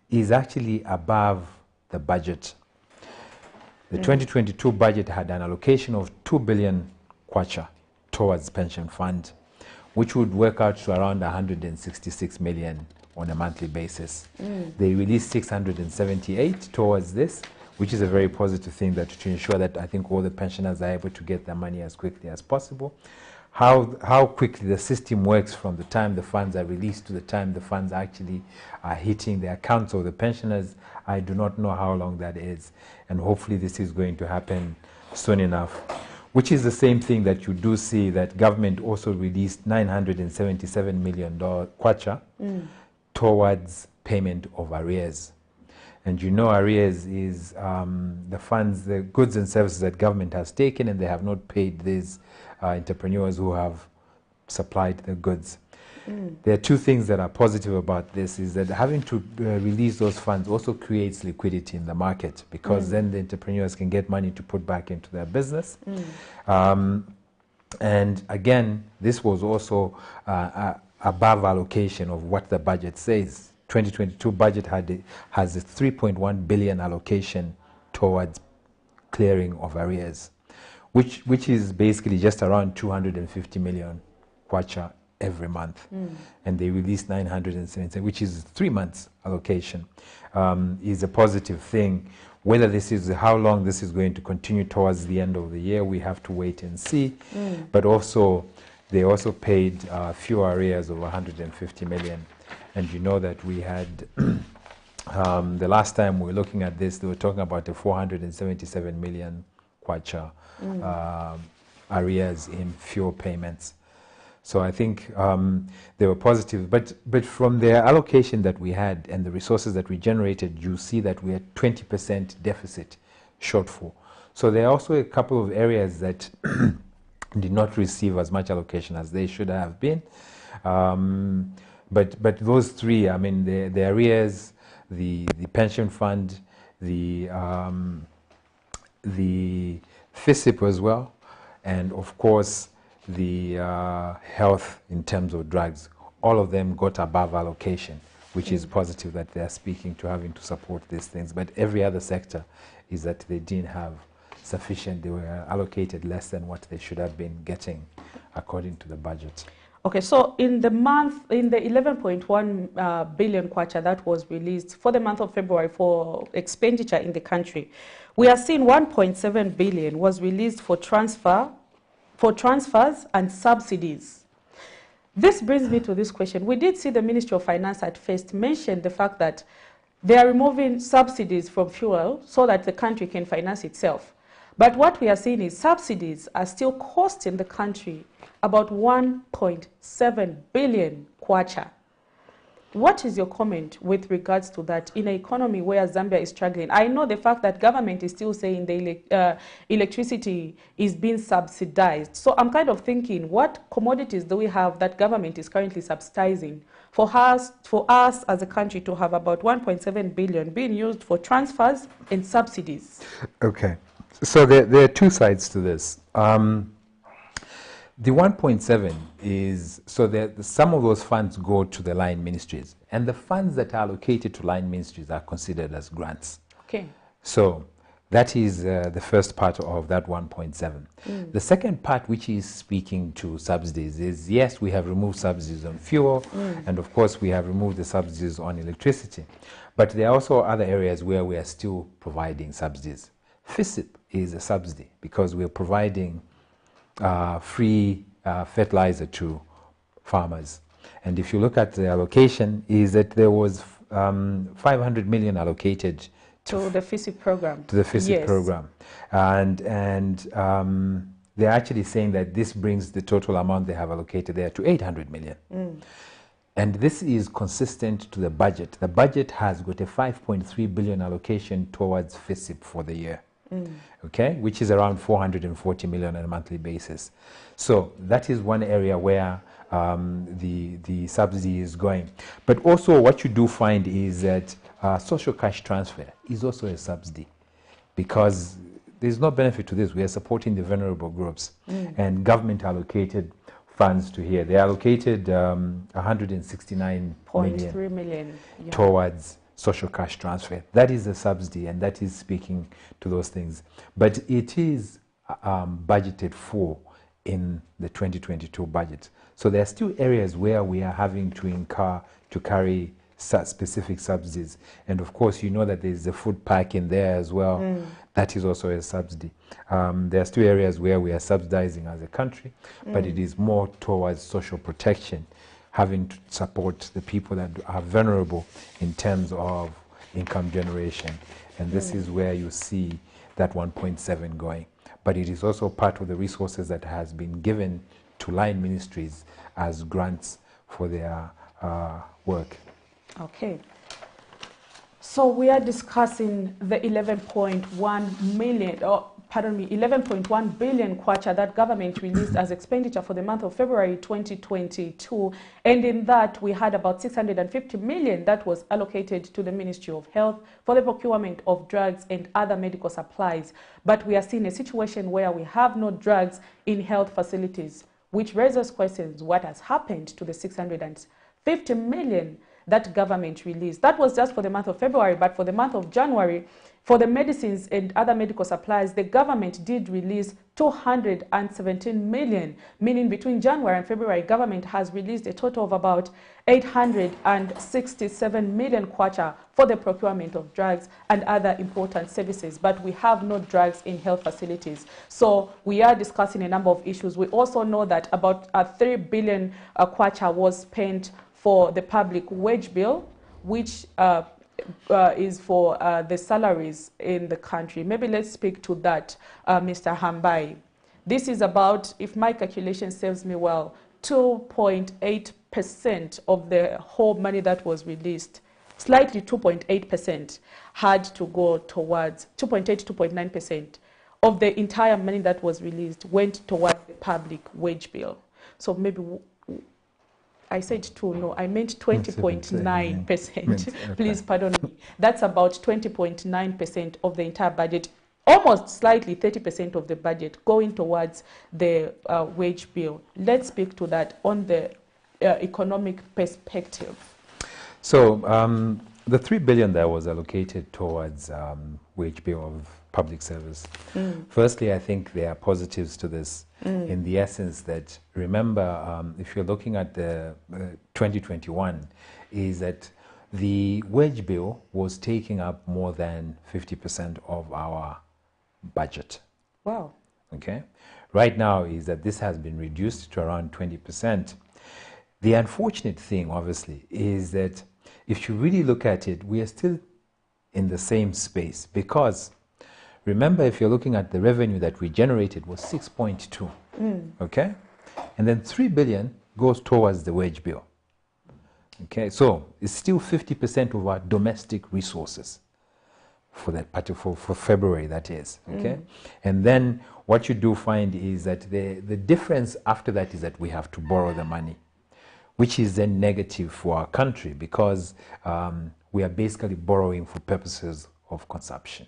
is actually above the budget. The 2022 budget had an allocation of 2 billion kwacha towards pension fund, which would work out to around 166 million on a monthly basis. They released 678 towards this, which is a very positive thing, that to ensure that I think all the pensioners are able to get their money as quickly as possible. How quickly the system works from the time the funds are released to the time the funds actually are hitting the accounts of the pensioners, I do not know how long that is. And hopefully this is going to happen soon enough. Which is the same thing that you do see that government also released $977 million kwacha towards payment of arrears. And you know arrears is the funds, the goods and services that government has taken and they have not paid these entrepreneurs who have supplied the goods. There are two things that are positive about this, is that having to release those funds also creates liquidity in the market, because then the entrepreneurs can get money to put back into their business. And again, this was also above allocation of what the budget says. 2022 budget has a 3.1 billion allocation towards clearing of arrears, which is basically just around 250 million kwacha every month. And they released 970, which is 3 months allocation, is a positive thing. Whether this is, how long this is going to continue towards the end of the year, we have to wait and see. But also, they also paid fewer arrears of 150 million. And you know that we had, the last time we were looking at this, they were talking about the 477 million kwacha arrears in fewer payments. So I think they were positive. But from the allocation that we had and the resources that we generated, you see that we had 20% deficit shortfall. So there are also a couple of areas that did not receive as much allocation as they should have been. But those three, I mean, the arrears, the pension fund, the FISIP as well, and of course the health in terms of drugs, all of them got above allocation, which is positive that they are speaking to having to support these things. But every other sector is that they didn't have sufficient, they were allocated less than what they should have been getting according to the budget.
Okay, so in the 11.1 billion kwacha that was released for the month of February for expenditure in the country, we are seeing 1.7 billion was released for transfers and subsidies. This brings me to this question. We did see the Ministry of Finance at first mention the fact that they are removing subsidies from fuel so that the country can finance itself. But what we are seeing is subsidies are still costing the country about 1.7 billion kwacha. What is your comment with regards to that in an economy where Zambia is struggling? I know the fact that government is still saying the electricity is being subsidized. So I'm kind of thinking, what commodities do we have that government is currently subsidizing for us as a country to have about 1.7 billion being used for transfers and subsidies?
Okay, so there are two sides to this. The 1.7 is, so some of those funds go to the line ministries, and the funds that are allocated to line ministries are considered as grants.
Okay.
So that is the first part of that 1.7. The second part, which is speaking to subsidies, is yes, we have removed subsidies on fuel, and of course we have removed the subsidies on electricity. But there are also other areas where we are still providing subsidies. FISIP is a subsidy because we are providing free fertilizer to farmers. And if you look at the allocation, is that there was 500 million allocated
to the FISIP program.
To the FISIP program. And they're actually saying that this brings the total amount they have allocated there to 800 million. And this is consistent to the budget. The budget has got a 5.3 billion allocation towards FISIP for the year. okay, which is around 440 million on a monthly basis. So that is one area where the subsidy is going. But also what you do find is that social cash transfer is also a subsidy, because there's no benefit to this. We are supporting the vulnerable groups, and government allocated funds to here. They allocated 169.3 million towards social cash transfer. That is a subsidy, and that is speaking to those things. But it is budgeted for in the 2022 budget. So there are still areas where we are having to carry specific subsidies. And of course, you know that there's the food pack in there as well. That is also a subsidy. There are still areas where we are subsidizing as a country, but it is more towards social protection, having to support the people that are vulnerable in terms of income generation. And this is where you see that 1.7 going. But it is also part of the resources that has been given to line ministries as grants for their work.
Okay. So we are discussing the 11.1 billion kwacha that government released as expenditure for the month of February 2022. And in that, we had about 650 million that was allocated to the Ministry of Health for the procurement of drugs and other medical supplies. But we are seeing a situation where we have no drugs in health facilities, which raises questions: what has happened to the 650 million that government released? That was just for the month of February, but for the month of January, for the medicines and other medical supplies, the government did release 217 million, meaning between January and February, government has released a total of about 867 million kwacha for the procurement of drugs and other important services. But we have no drugs in health facilities. So we are discussing a number of issues. We also know that about 3 billion kwacha was spent for the public wage bill, which is for the salaries in the country. Maybe let's speak to that, Mr. Hambai. This is about, if my calculation serves me well, 2.8% of the whole money that was released. Slightly 2.8% had to go towards 2.8 to 2.9% of the entire money that was released went towards the public wage bill. So maybe I said 2, no, I meant 20.9%. Please pardon me. That's about 20.9% of the entire budget, almost slightly 30% of the budget going towards the wage bill. Let's speak to that on the economic perspective.
So the 3 billion that was allocated towards wage bill of public service. Firstly, I think there are positives to this in the essence that, remember, if you're looking at the 2021, is that the wage bill was taking up more than 50% of our budget.
Wow.
Okay. Right now is that this has been reduced to around 20%. The unfortunate thing, obviously, is that if you really look at it, we are still in the same space, because remember, if you're looking at the revenue that we generated was 6.2, okay? And then 3 billion goes towards the wage bill, okay? So it's still 50% of our domestic resources for that for February, that is, okay? And then what you do find is that the difference after that is that we have to borrow the money, which is then negative for our country, because we are basically borrowing for purposes of consumption.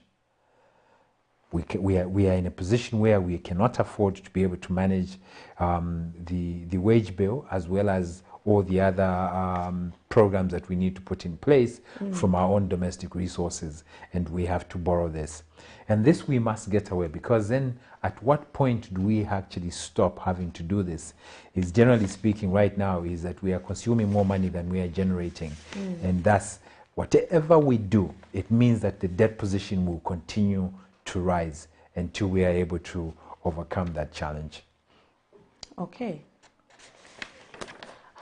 We are in a position where we cannot afford to be able to manage the wage bill as well as all the other programs that we need to put in place from our own domestic resources, and we have to borrow this. And this we must get away, because then at what point do we actually stop having to do this? Is generally speaking right now is that we are consuming more money than we are generating, and thus whatever we do, it means that the debt position will continue to rise until we are able to overcome that challenge.
Okay.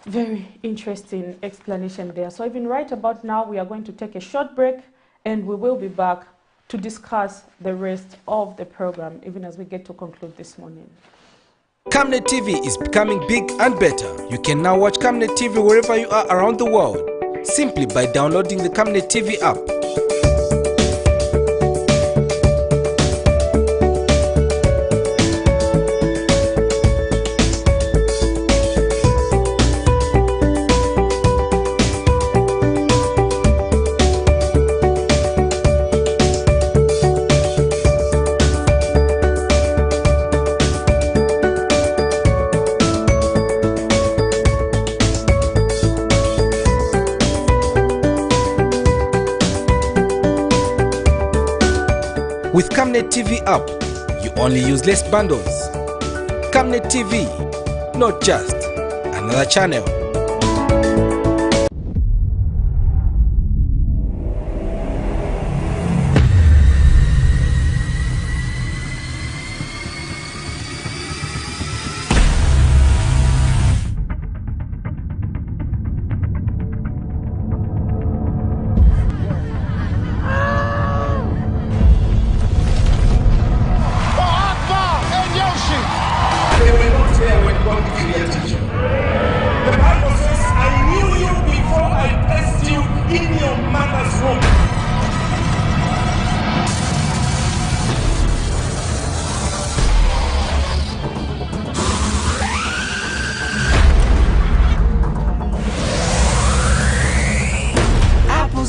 Very interesting explanation there. So even right about now, we are going to take a short break, and we will be back to discuss the rest of the program, even as we get to conclude this morning.
Camnet TV is becoming big and better. You can now watch Camnet TV wherever you are around the world, simply by downloading the Camnet TV app. Camnet TV app, you only use less bundles. Camnet TV, not just another channel.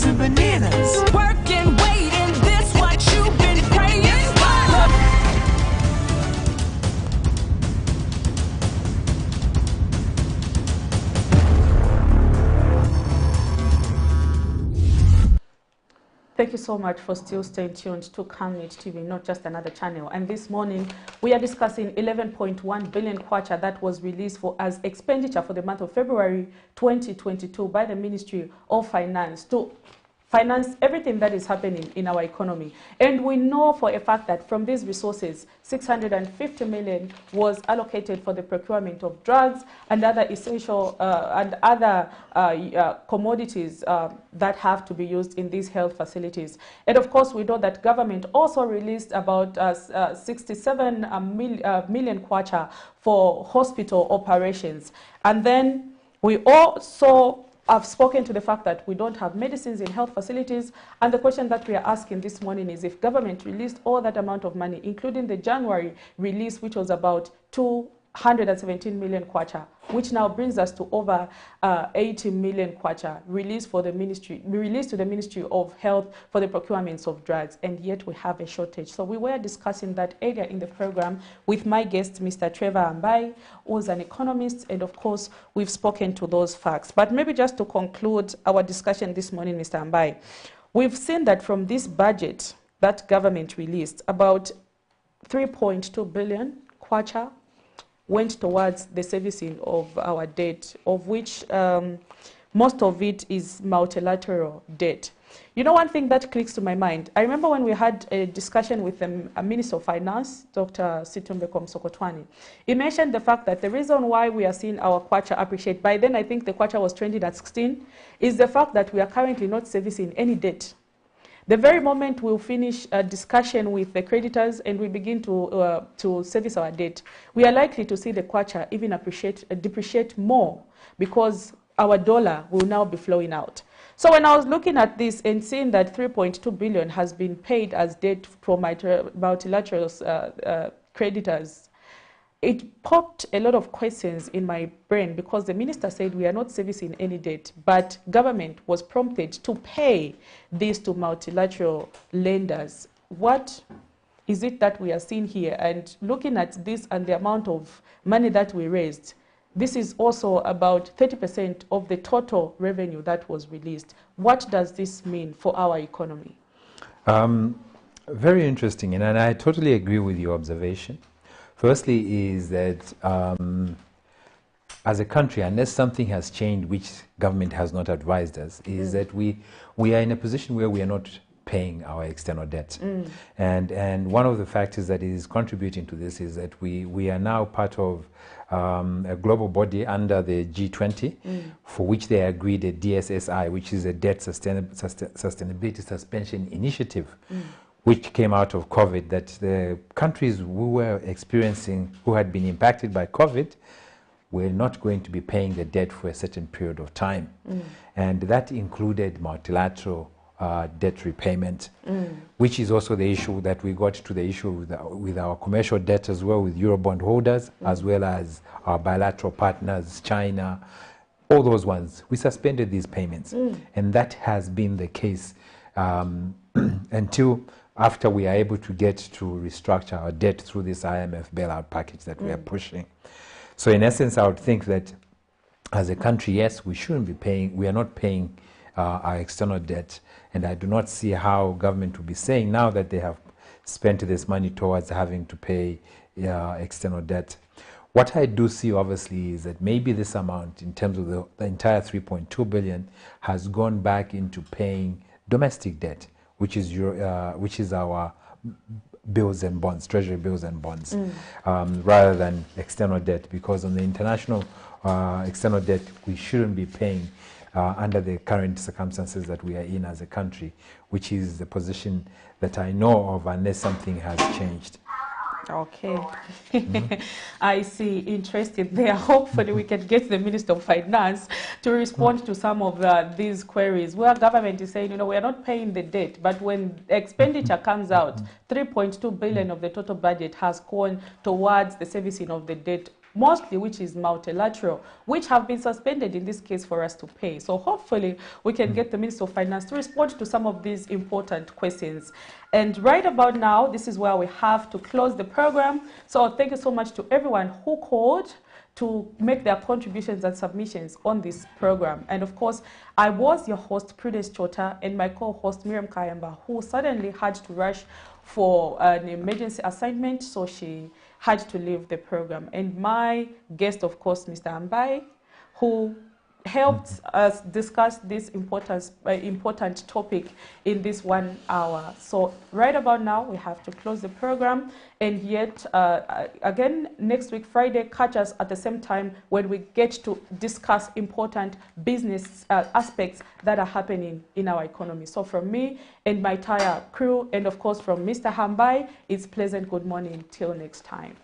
And bananas. Working, waiting, this what you've been praying for.
Thank you so much for still staying tuned to Camnet TV, not just another channel. And this morning, we are discussing 11.1 billion kwacha that was released for as expenditure for the month of February 2022 by the Ministry of Finance to finance everything that is happening in our economy. And we know for a fact that from these resources, 650 million was allocated for the procurement of drugs and other essential and other commodities that have to be used in these health facilities. And of course, we know that government also released about 67 million kwacha for hospital operations. And then we also I've spoken to the fact that we don't have medicines in health facilities, and the question that we are asking this morning is if government released all that amount of money, including the January release, which was about 217 million kwacha, which now brings us to over 80 million kwacha released to the Ministry of Health for the procurements of drugs, and yet we have a shortage. So we were discussing that earlier in the program with my guest, Mr. Trevor Ambai, who's an economist, and of course, we've spoken to those facts. But maybe just to conclude our discussion this morning, Mr. Ambai, we've seen that from this budget that government released, about 3.2 billion kwacha went towards the servicing of our debt, of which most of it is multilateral debt. You know, one thing that clicks to my mind, I remember when we had a discussion with a Minister of Finance, Dr. Situmbe Komsokotwani. He mentioned the fact that the reason why we are seeing our kwacha appreciate, by then I think the kwacha was trending at 16, is the fact that we are currently not servicing any debt. The very moment we'll finish a discussion with the creditors and we begin to service our debt, we are likely to see the kwacha even depreciate more because our dollar will now be flowing out. So when I was looking at this and seeing that 3.2 billion has been paid as debt from multilateral creditors, it popped a lot of questions in my brain because the minister said we are not servicing any debt, but government was prompted to pay this to multilateral lenders. What is it that we are seeing here? And looking at this and the amount of money that we raised, this is also about 30% of the total revenue that was released. What does this mean for our economy?
Very interesting, and I totally agree with your observation. Firstly is that as a country, unless something has changed, which government has not advised us, is that we are in a position where we are not paying our external debt. And one of the factors that is contributing to this is that we are now part of a global body under the G20, for which they agreed a DSSI, which is a Debt Sustainability Suspension Initiative, which came out of COVID, that the countries who were experiencing, who had been impacted by COVID, were not going to be paying the debt for a certain period of time. And that included multilateral debt repayment, which is also the issue that we got to the issue with our commercial debt as well, with Eurobond holders, as well as our bilateral partners, China, all those ones. We suspended these payments. And that has been the case until after we are able to get to restructure our debt through this IMF bailout package that we are pushing. So in essence, I would think that as a country, yes, we shouldn't be paying, we are not paying our external debt, and I do not see how government will be saying now that they have spent this money towards having to pay external debt. What I do see, obviously, is that maybe this amount, in terms of the entire 3.2 billion, has gone back into paying domestic debt, which is our bills and bonds, treasury bills and bonds, rather than external debt. Because on the international external debt, we shouldn't be paying under the current circumstances that we are in as a country, which is the position that I know of, unless something has changed.
Okay. I see. Interested there. Hopefully we can get the Minister of Finance to respond to some of these queries, where government is saying, we are not paying the debt, but when expenditure comes out, 3.2 billion of the total budget has gone towards the servicing of the debt, mostly which is multilateral, which have been suspended in this case for us to pay. So hopefully we can get the Minister of Finance to respond to some of these important questions. And right about now, this is where we have to close the program. So thank you so much to everyone who called to make their contributions and submissions on this program. And of course, I was your host, Prudence Chota, and my co-host, Miriam Kayamba, who suddenly had to rush for an emergency assignment, so she had to leave the program. And my guest, of course, Mr. Ambai, who helped us discuss this important topic in this 1 hour. So right about now, we have to close the program. And yet, again, next week, Friday, catch us at the same time when we get to discuss important business aspects that are happening in our economy. So from me and my entire crew, and of course from Mr. Hambai, it's pleasant good morning till next time.